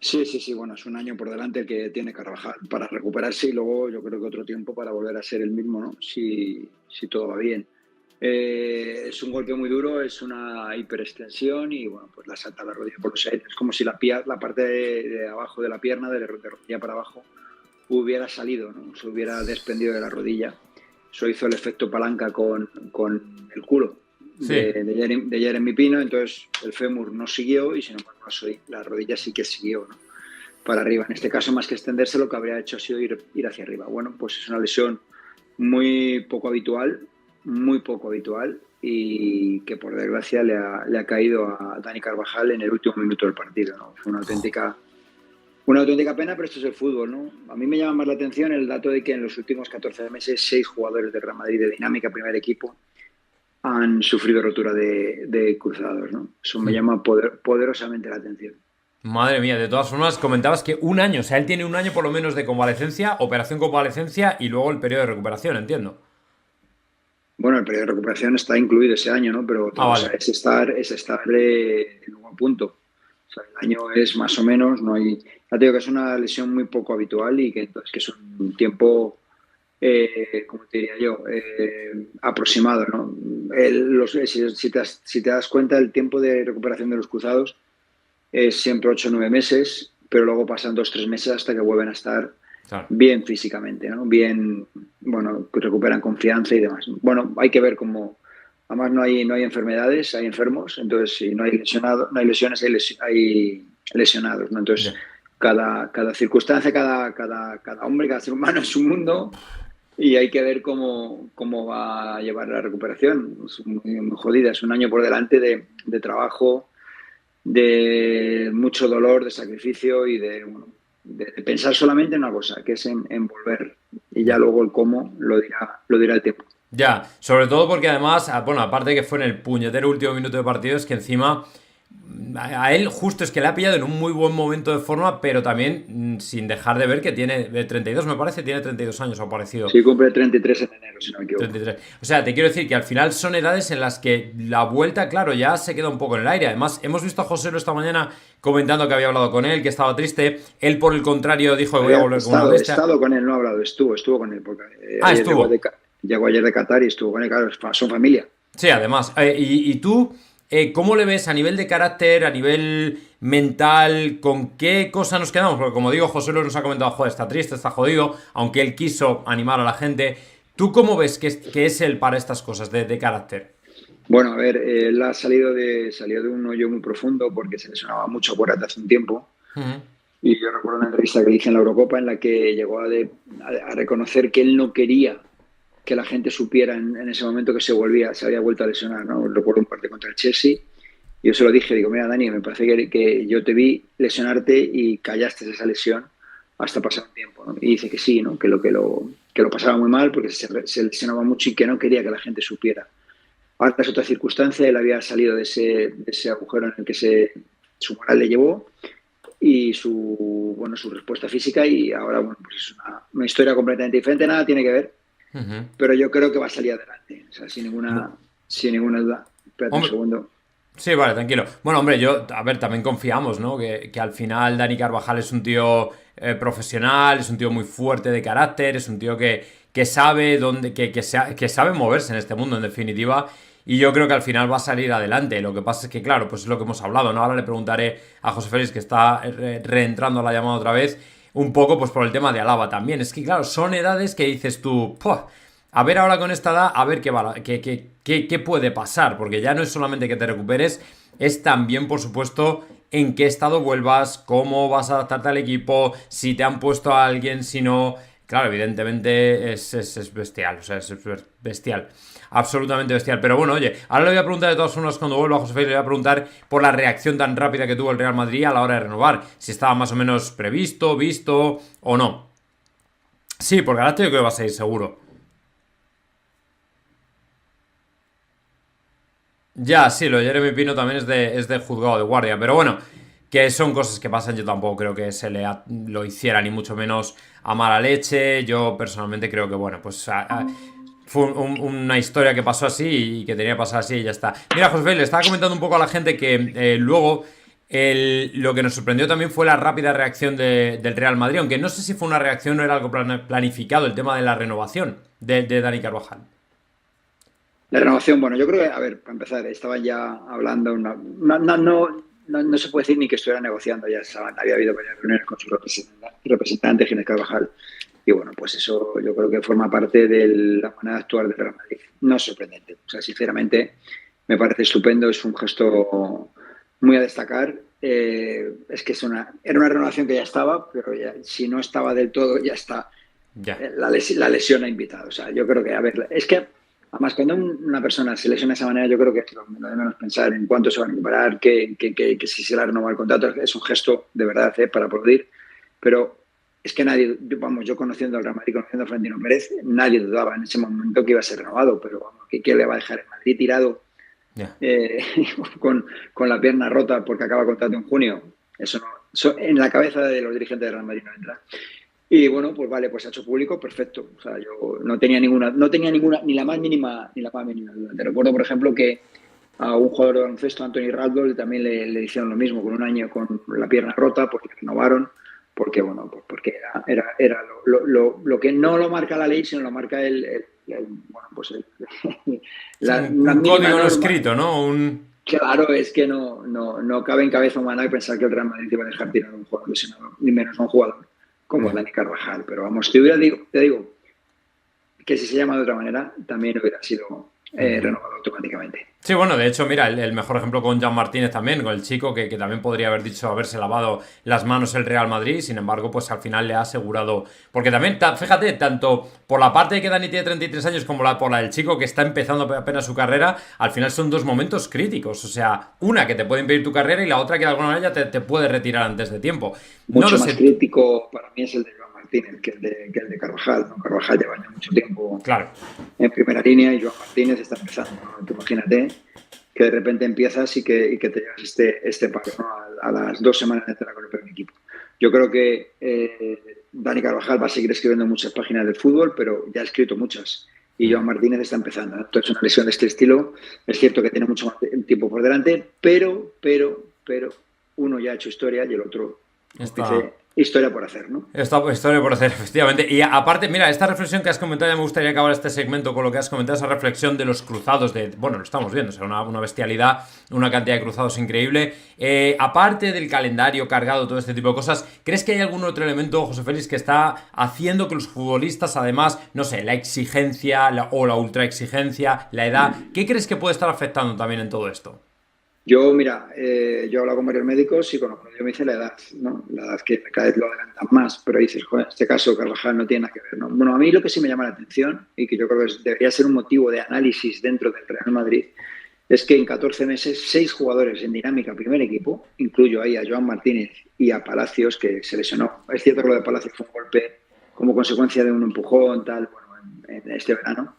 Sí, bueno, es un año por delante el que tiene Carvajal para recuperarse y luego yo creo que otro tiempo para volver a ser el mismo, ¿no? Si todo va bien. Es un golpe muy duro, es una hiperextensión y bueno, pues la salta la rodilla por los aires. Es como si la parte de abajo de la pierna, de rodilla para abajo, hubiera salido, ¿no? Se hubiera desprendido de la rodilla. Eso hizo el efecto palanca con el culo. Sí. De Jeremy Pino, entonces el fémur no siguió y sin embargo la rodilla sí que siguió, ¿no? Para arriba. En este caso, más que extenderse, lo que habría hecho ha sido ir hacia arriba. Bueno, pues es una lesión muy poco habitual y que por desgracia le ha caído a Dani Carvajal en el último minuto del partido, ¿no? Fue una auténtica pena, pero esto es el fútbol, ¿no? A mí me llama más la atención el dato de que en los últimos 14 meses 6 jugadores del Real Madrid de Dinámica, primer equipo, han sufrido rotura de cruzados, ¿no? Eso me llama poderosamente la atención. Madre mía, de todas formas comentabas que un año, o sea, él tiene un año por lo menos de convalecencia, operación convalecencia y luego el periodo de recuperación, entiendo. Bueno, el periodo de recuperación está incluido ese año, ¿no? Pero vale. O sea, es estar de nuevo a punto. O sea, el año es más o menos, no hay... Ya te digo que es una lesión muy poco habitual y que entonces que es un tiempo, como te diría yo, aproximado, ¿no? Si te das cuenta, el tiempo de recuperación de los cruzados es siempre 8 o 9 meses, pero luego pasan 2 o 3 meses hasta que vuelven a estar bien físicamente, ¿no? Bien, bueno, recuperan confianza y demás. Bueno, hay que ver cómo... Además no hay enfermedades, hay enfermos, entonces si no hay lesiones, hay lesionados, ¿no? Entonces cada circunstancia, cada hombre, cada ser humano es un mundo y hay que ver cómo va a llevar la recuperación. Es muy jodida, es un año por delante de trabajo, de mucho dolor, de sacrificio y de pensar solamente en una cosa, que es en volver. Y ya luego el cómo lo dirá el tiempo. Ya, sobre todo porque además, bueno, aparte de que fue en el puñetero último minuto de partido, es que encima a él justo es que le ha pillado en un muy buen momento de forma, pero también sin dejar de ver que tiene de 32, me parece, tiene 32 años o parecido. Sí, cumple 33 en enero, si no me equivoco. 33. O sea, te quiero decir que al final son edades en las que la vuelta, claro, ya se queda un poco en el aire. Además, hemos visto a José esta mañana comentando que había hablado con él, que estaba triste. Él, por el contrario, dijo que voy a volver con una bestia. He estado con él, no ha hablado, estuvo con él. Porque, estuvo. Llegó ayer de Qatar y estuvo con él, claro, son familia. Sí, además. ¿Y tú cómo le ves a nivel de carácter, a nivel mental? ¿Con qué cosa nos quedamos? Porque como digo, José nos ha comentado, joder, está triste, está jodido, aunque él quiso animar a la gente. ¿Tú cómo ves que es él para estas cosas de carácter? Bueno, a ver, él salió de un hoyo muy profundo porque se lesionaba mucho por hace un tiempo. Uh-huh. Y yo recuerdo una entrevista que hice en la Eurocopa en la que llegó a reconocer que él no quería que la gente supiera en ese momento que se había vuelto a lesionar, ¿no? Recuerdo un partido contra el Chelsea y yo se lo dije, digo, mira Dani, me parece que yo te vi lesionarte y callaste esa lesión hasta pasar un tiempo, ¿no? Y dice que sí, ¿no? Que lo pasaba muy mal porque se lesionaba mucho y que no quería que la gente supiera. Ahora es otra circunstancia, él había salido de ese agujero en el que su moral le llevó y su respuesta física y ahora, bueno, pues es una historia completamente diferente, nada tiene que ver. Uh-huh. Pero yo creo que va a salir adelante, o sea, sin ninguna duda. Espérate un segundo. Sí, vale, tranquilo. Bueno, hombre, también confiamos, ¿no? Que al final Dani Carvajal es un tío profesional, es un tío muy fuerte de carácter, es un tío que sabe que sabe moverse en este mundo, en definitiva. Y yo creo que al final va a salir adelante. Lo que pasa es que, claro, pues es lo que hemos hablado, ¿no? Ahora le preguntaré a José Félix, que está reentrando a la llamada otra vez, un poco pues por el tema de Alaba también. Es que, claro, son edades que dices tú, a ver ahora con esta edad, a ver qué puede pasar. Porque ya no es solamente que te recuperes, es también, por supuesto, en qué estado vuelvas, cómo vas a adaptarte al equipo, si te han puesto a alguien, si no. Claro, evidentemente es bestial, o sea, es bestial. Absolutamente bestial. Pero bueno, oye, ahora le voy a preguntar de todas formas cuando vuelva a José Félix, le voy a preguntar por la reacción tan rápida que tuvo el Real Madrid a la hora de renovar. Si estaba más o menos previsto, visto o no. Sí, porque ahora yo creo que va a seguir seguro. Ya, sí, lo de Jeremy Pino también es de juzgado de guardia, pero bueno, que son cosas que pasan, yo tampoco creo que lo hiciera, ni mucho menos a mala leche. Yo personalmente creo que, bueno, pues fue una historia que pasó así y que tenía que pasar así y ya está. Mira, José, le estaba comentando un poco a la gente que luego lo que nos sorprendió también fue la rápida reacción del Real Madrid, aunque no sé si fue una reacción o era algo planificado, el tema de la renovación de Dani Carvajal. La renovación, bueno, yo creo que, a ver, para empezar, estaban ya hablando, no se puede decir ni que estuviera negociando, ya estaban, había habido varias reuniones con su representante, Ginés Carvajal, y bueno, pues eso yo creo que forma parte de la manera de actuar del Real Madrid. No es sorprendente, o sea, sinceramente me parece estupendo, es un gesto muy a destacar. Es que era una renovación que ya estaba, pero ya, si no estaba del todo, ya está. Ya. La lesión ha invitado, o sea, yo creo que, a ver, es que además, cuando una persona se lesiona de esa manera, yo creo que es lo de menos pensar en cuánto se va a recuperar, que si se le ha renovado el contrato. Es un gesto de verdad para aplaudir, pero es que nadie, yo conociendo al Real Madrid, conociendo a Florentino Pérez, nadie dudaba en ese momento que iba a ser renovado, pero vamos, ¿qué le va a dejar el Madrid tirado con la pierna rota porque acaba contrato en junio? Eso en la cabeza de los dirigentes del Real Madrid no entra. Y bueno, pues vale, pues se ha hecho público, perfecto. O sea, yo no tenía ninguna, ni la más mínima duda. Te recuerdo, por ejemplo, que a un jugador de baloncesto, Anthony Radloff, también le hicieron lo mismo, con un año con la pierna rota, porque renovaron, porque bueno, pues porque era lo que no lo marca la ley, sino lo marca un código no escrito, ¿no? Claro, es que no cabe en cabeza humana pensar que el Real Madrid iba a dejar tirado a un jugador lesionado, ni menos a un jugador como Dani Carvajal. Pero vamos, te digo que si se llama de otra manera, también hubiera sido renovado automáticamente. Sí, bueno, de hecho, mira, el mejor ejemplo con Jan Martínez también, con el chico que también podría haber dicho haberse lavado las manos el Real Madrid, sin embargo, pues al final le ha asegurado, porque también, fíjate, tanto por la parte de que Dani tiene 33 años como por la del chico que está empezando apenas su carrera, al final son dos momentos críticos, o sea, una que te puede impedir tu carrera y la otra que de alguna manera te puede retirar antes de tiempo. Mucho más crítico para mí es el de Joan Martínez que el de Carvajal, ¿no? Carvajal lleva ya mucho tiempo en primera línea y Joan Martínez está empezando, ¿no? Tú imagínate que de repente empiezas y que te llevas este paro, ¿no? A las 2 semanas de entrar con el primer equipo. Yo creo que Dani Carvajal va a seguir escribiendo muchas páginas de fútbol, pero ya ha escrito muchas. Y Joan Martínez está empezando. Entonces, una lesión de este estilo, es cierto que tiene mucho más tiempo por delante, pero uno ya ha hecho historia y el otro dice historia por hacer, ¿no? Historia por hacer, efectivamente. Y aparte, mira, esta reflexión que has comentado, ya me gustaría acabar este segmento con lo que has comentado, esa reflexión de los cruzados, bueno, lo estamos viendo, o sea, una bestialidad, una cantidad de cruzados increíble. Aparte del calendario cargado, todo este tipo de cosas, ¿crees que hay algún otro elemento, José Félix, que está haciendo que los futbolistas, además, no sé, la exigencia o la ultra exigencia, la edad, ¿qué crees que puede estar afectando también en todo esto? Yo, mira, yo he hablado con varios médicos y yo me dice la edad, ¿no? La edad que cada vez lo adelantan más, pero dices, joder, en este caso Carvajal no tiene nada que ver, ¿no? Bueno, a mí lo que sí me llama la atención y que yo creo que debería ser un motivo de análisis dentro del Real Madrid es que en 14 meses 6 jugadores en dinámica primer equipo, incluyo ahí a Joan Martínez y a Palacios, que se lesionó. Es cierto que lo de Palacios fue un golpe como consecuencia de un empujón, tal, bueno, en este verano.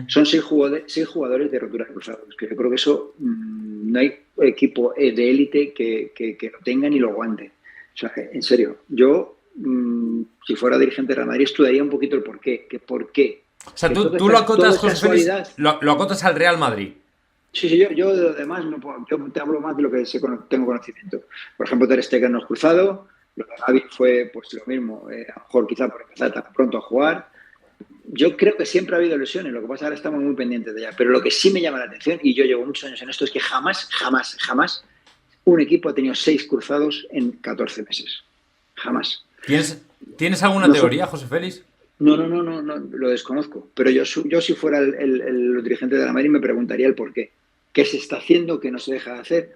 Son 6 jugadores de rotura de cruzados, que yo creo que eso no hay equipo de élite que lo tenga ni lo aguante. O sea, en serio, yo, si fuera dirigente de Real Madrid, estudiaría un poquito el por qué. O sea, tú lo acotas, José Félix, lo acotas al Real Madrid. Sí, yo además yo te hablo más de lo que tengo conocimiento. Por ejemplo, Ter Stegen no es cruzado, lo de Gavi fue pues lo mismo, a lo mejor quizá por empezar tan pronto a jugar. Yo creo que siempre ha habido lesiones, lo que pasa es que ahora estamos muy pendientes de ella. Pero lo que sí me llama la atención, y yo llevo muchos años en esto, es que jamás un equipo ha tenido 6 cruzados en 14 meses. Jamás. ¿Tienes alguna teoría, José Félix? No, lo desconozco. Pero yo si fuera el dirigente de la Madrid me preguntaría el por qué. ¿Qué se está haciendo? ¿Qué no se deja de hacer?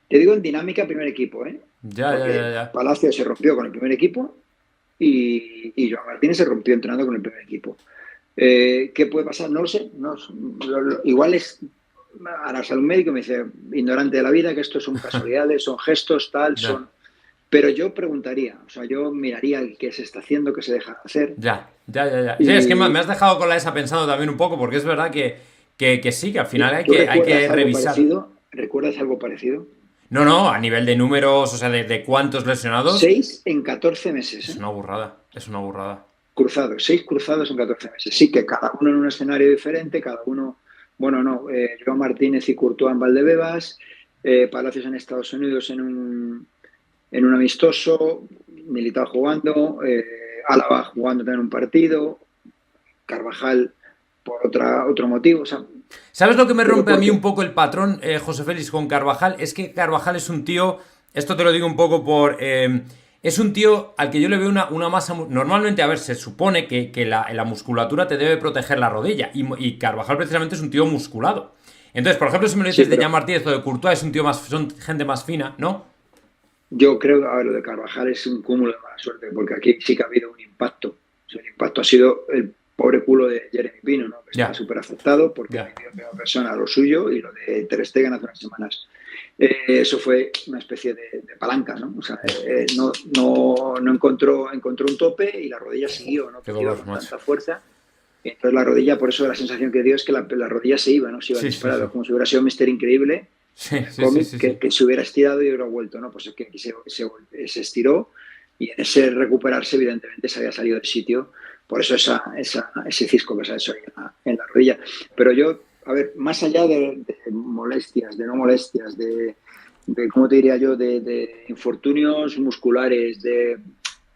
Te digo en dinámica primer equipo, ¿eh? Ya. Palacio se rompió con el primer equipo y Joan Martínez se rompió entrenando con el primer equipo. ¿Qué puede pasar? No lo sé. Igual es a la salud médica me dice, ignorante de la vida, que esto son casualidades, son gestos, tal, son... Pero yo preguntaría, o sea, yo miraría qué se está haciendo, qué se deja de hacer. Ya. Sí, es que me has dejado con la esa pensando también un poco, porque es verdad que sí, que al final hay que revisar. ¿Recuerdas algo parecido? No, a nivel de números, o sea, de cuántos lesionados. 6 en 14 meses. Es una burrada. Cruzados, 6 cruzados en 14 meses. Sí, que cada uno en un escenario diferente, cada uno... Bueno, no, Joan Martínez y Courtois en Valdebebas, Palacios en Estados Unidos en un amistoso, Militao jugando, Álava jugando también un partido, Carvajal por otro motivo, o sea... ¿Sabes lo que me rompe a mí un poco el patrón, José Félix, con Carvajal? Es que Carvajal es un tío, esto te lo digo un poco por... es un tío al que yo le veo una masa... Normalmente, a ver, se supone que la musculatura te debe proteger la rodilla. Y Carvajal precisamente es un tío musculado. Entonces, por ejemplo, si me lo dices de Jean Martínez o de Courtois, es un tío más... Son gente más fina, ¿no? Yo creo que, a ver, lo de Carvajal es un cúmulo de mala suerte, porque aquí sí que ha habido un impacto. O sea, el impacto ha sido el pobre culo de Jeremy Pino, ¿no? Que está súper afectado porque ha vivido una persona a lo suyo, y lo de Ter Stegen hace unas semanas. Eso fue una especie de palanca, ¿no? O sea, no encontró un tope y la rodilla siguió, ¿no? Con tanta fuerza. Y entonces la rodilla, por eso la sensación que dio es que la rodilla se iba, ¿no? Se iba disparado, como si hubiera sido un Mister Increíble, que se hubiera estirado y hubiera vuelto, ¿no? Pues es que se estiró, y en ese recuperarse, evidentemente, se había salido del sitio. Por eso ese cisco que se ha hecho en la rodilla. Pero yo, a ver, más allá de molestias, de no molestias, de ¿cómo te diría yo?, de infortunios musculares, de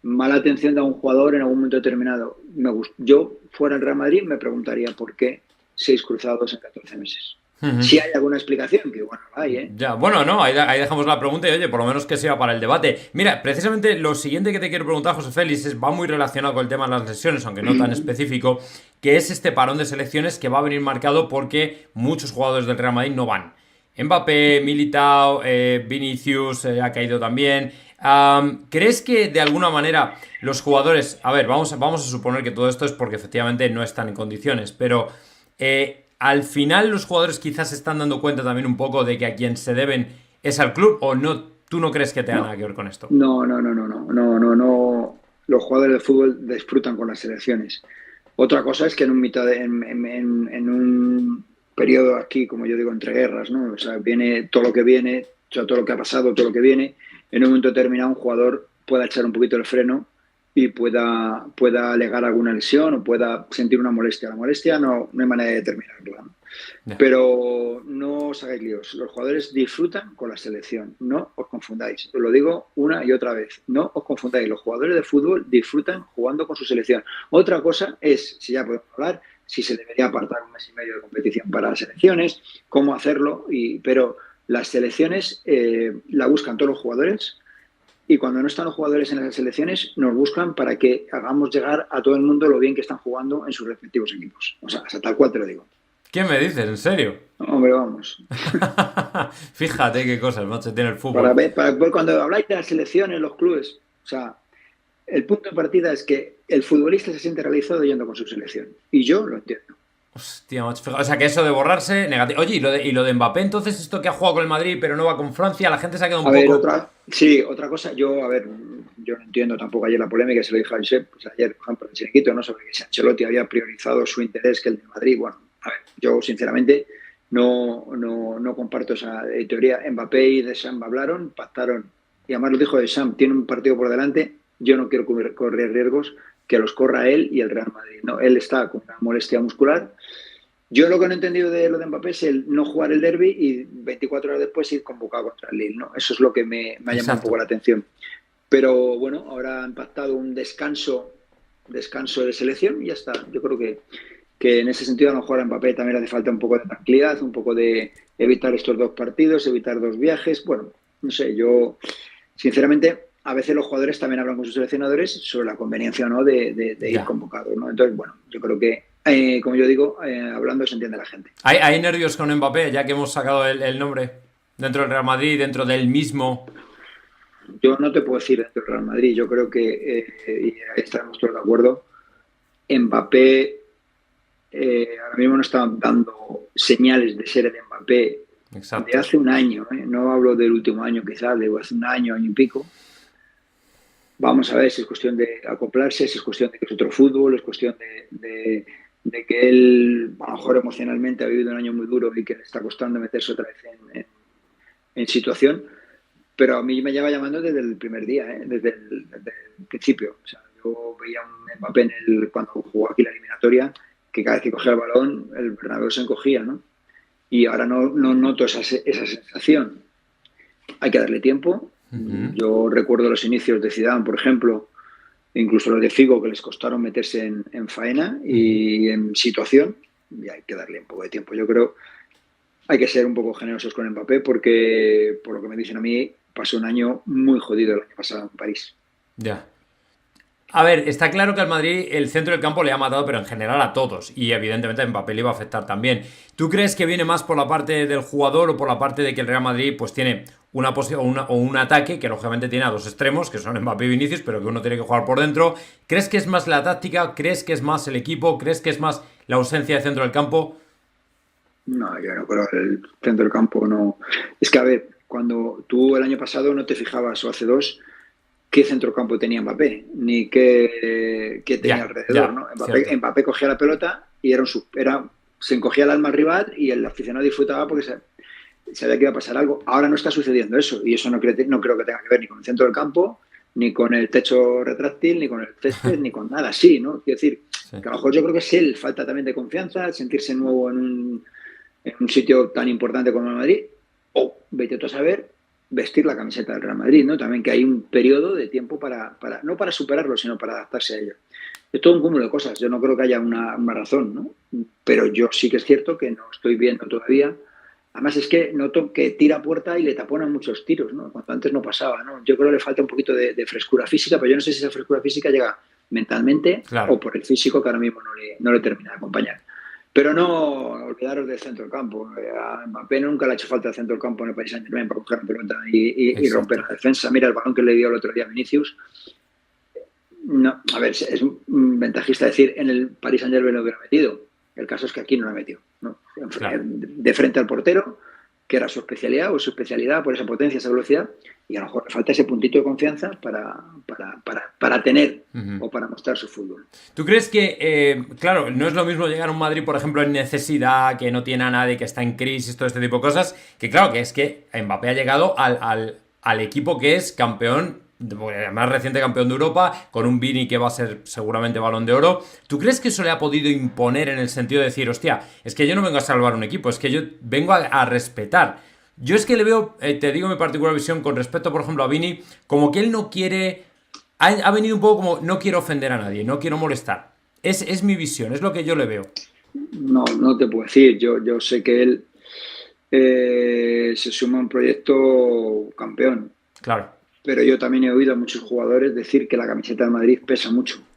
mala atención de un jugador en algún momento determinado, yo, fuera el Real Madrid, me preguntaría por qué 6 cruzados en 14 meses. Si hay alguna explicación, que bueno, hay, ¿eh? Ya, bueno, no, ahí dejamos la pregunta y oye, por lo menos que sea para el debate. Mira, precisamente lo siguiente que te quiero preguntar, José Félix, va muy relacionado con el tema de las lesiones, aunque no tan específico, que es este parón de selecciones que va a venir marcado porque muchos jugadores del Real Madrid no van. Mbappé, Militao, Vinicius ha caído también. ¿Crees que de alguna manera los jugadores... A ver, vamos a suponer que todo esto es porque efectivamente no están en condiciones, pero... al final los jugadores quizás se están dando cuenta también un poco de que a quien se deben es al club, ¿o no? ¿Tú no crees que tenga nada que ver con esto? No. Los jugadores de fútbol disfrutan con las selecciones. Otra cosa es que en un periodo aquí, como yo digo, entre guerras, ¿no? O sea, viene todo lo que viene, o sea, todo lo que ha pasado, todo lo que viene. En un momento determinado un jugador pueda echar un poquito el freno y pueda alegar alguna lesión o pueda sentir una molestia. La molestia no hay manera de determinarla, ¿no? Pero no os hagáis líos. Los jugadores disfrutan con la selección. No os confundáis. Os lo digo una y otra vez. No os confundáis. Los jugadores de fútbol disfrutan jugando con su selección. Otra cosa es, si ya podemos hablar, si se debería apartar 1 mes y medio de competición para las selecciones, cómo hacerlo. Pero las selecciones la buscan todos los jugadores. Y cuando no están los jugadores en las selecciones, nos buscan para que hagamos llegar a todo el mundo lo bien que están jugando en sus respectivos equipos. O sea, hasta tal cual te lo digo. ¿Qué me dices? ¿En serio? Hombre, vamos. Fíjate qué cosas, macho, tiene el fútbol. Para cuando habláis de las selecciones, los clubes, o sea, el punto de partida es que el futbolista se siente realizado yendo con su selección. Y yo lo entiendo. Hostia, macho, fíjate. O sea, que eso de borrarse, negativo. Oye, y lo de Mbappé, entonces, esto que ha jugado con el Madrid, pero no va con Francia, la gente se ha quedado un poco... Otra cosa, yo no entiendo tampoco ayer la polémica, se lo dije a Josep, pues ayer, por ejemplo, en el Chiringuito, ¿no? Sobre que si Ancelotti había priorizado su interés que el de Madrid. Bueno, a ver, yo sinceramente no comparto esa teoría. Mbappé y Deschamps hablaron, pactaron, y además lo dijo Deschamps, tiene un partido por delante, yo no quiero correr riesgos que los corra él y el Real Madrid. No, él está con una molestia muscular. Yo lo que no he entendido de lo de Mbappé es el no jugar el derbi y 24 horas después ir convocado contra el Lille, ¿no? Eso es lo que me ha llamado un poco la atención. Pero bueno, ahora han pactado un descanso de selección y ya está. Yo creo que en ese sentido a lo mejor a Mbappé también le hace falta un poco de tranquilidad, un poco de evitar estos 2 partidos, evitar 2 viajes. Bueno, no sé, yo sinceramente... A veces los jugadores también hablan con sus seleccionadores sobre la conveniencia o no de ir convocados, ¿no? Entonces, bueno, yo creo que, como yo digo, hablando se entiende la gente. ¿Hay nervios con Mbappé, ya que hemos sacado el nombre? dentro del Real Madrid, dentro del mismo. Yo no te puedo decir dentro del Real Madrid. Yo creo que, y ahí estamos todos de acuerdo, Mbappé ahora mismo no está dando señales de ser el Mbappé Exacto. de hace un año. No hablo del último año quizás, de hace un año, año y pico. Vamos a ver si es cuestión de acoplarse, si es cuestión de que es otro fútbol, es cuestión de que él, a lo mejor emocionalmente, ha vivido un año muy duro y que le está costando meterse otra vez en situación. Pero a mí me lleva llamando desde el primer día, desde el principio. O sea, yo veía un Mbappé cuando jugó aquí la eliminatoria, que cada vez que cogía el balón, el Bernabéu se encogía, ¿no? Y ahora no noto esa sensación. Hay que darle tiempo. Yo recuerdo los inicios de Zidane, por ejemplo, incluso los de Figo, que les costaron meterse en faena y en situación, y hay que darle un poco de tiempo. Yo creo hay que ser un poco generosos con Mbappé porque, por lo que me dicen a mí, pasó un año muy jodido el año pasado en París. Ya. A ver, está claro que al Madrid el centro del campo le ha matado, pero en general a todos. Y evidentemente a Mbappé le iba a afectar también. ¿Tú crees que viene más por la parte del jugador o por la parte de que el Real Madrid pues tiene un ataque que lógicamente tiene a dos extremos, que son Mbappé y Vinicius, pero que uno tiene que jugar por dentro? ¿Crees que es más la táctica? ¿Crees que es más el equipo? ¿Crees que es más la ausencia de centro del campo? No, yo no creo que el centro del campo no. Es que, a ver, cuando tú el año pasado no te fijabas, o hace dos, qué centrocampo tenía Mbappé, ni qué tenía alrededor, ¿no? Mbappé cogía la pelota y se encogía el alma al rival y el aficionado disfrutaba porque sabía que iba a pasar algo. Ahora no está sucediendo eso y eso no creo que tenga que ver ni con el centro del campo, ni con el techo retráctil, ni con el césped, ni con nada así, ¿no? Quiero decir, que a lo mejor yo creo que es él, falta también de confianza, sentirse nuevo en un sitio tan importante como el Madrid, o, vete tú a saber, vestir la camiseta del Real Madrid, ¿no? También que hay un periodo de tiempo no para superarlo, sino para adaptarse a ello. Es todo un cúmulo de cosas, yo no creo que haya una razón, ¿no? Pero yo sí que es cierto que no estoy viendo todavía. Además es que noto que tira a puerta y le taponan muchos tiros, ¿no? Cuando antes no pasaba, ¿no? Yo creo que le falta un poquito de frescura física, pero yo no sé si esa frescura física llega mentalmente o por el físico que ahora mismo no le termina de acompañar. Pero no olvidaros del centro del campo. A Mbappé nunca le ha hecho falta el centro del campo en el Paris Saint-Germain para coger la pelota y romper la defensa. Mira el balón que le dio el otro día a Vinicius. No, a ver, es un ventajista decir en el Paris Saint-Germain lo hubiera metido. El caso es que aquí no lo ha metido, ¿no? Claro. De frente al portero, que era su especialidad o su especialidad por esa potencia, esa velocidad, y a lo mejor le falta ese puntito de confianza para tener o para mostrar su fútbol. ¿Tú crees que, claro, no es lo mismo llegar a un Madrid, por ejemplo, en necesidad, que no tiene a nadie, que está en crisis, todo este tipo de cosas, que claro, que es que Mbappé ha llegado al equipo que es campeón, más reciente campeón de Europa, con un Vini que va a ser seguramente Balón de Oro? ¿Tú crees que eso le ha podido imponer en el sentido de decir, hostia, es que yo no vengo a salvar un equipo, es que yo vengo a respetar? Yo es que le veo, te digo mi particular visión con respecto, por ejemplo, a Vini, como que él no quiere... Ha venido un poco como, no quiero ofender a nadie, no quiero molestar. Es mi visión, es lo que yo le veo. No te puedo decir. Yo sé que él se suma a un proyecto campeón. Claro. Pero yo también he oído a muchos jugadores decir que la camiseta del Madrid pesa mucho.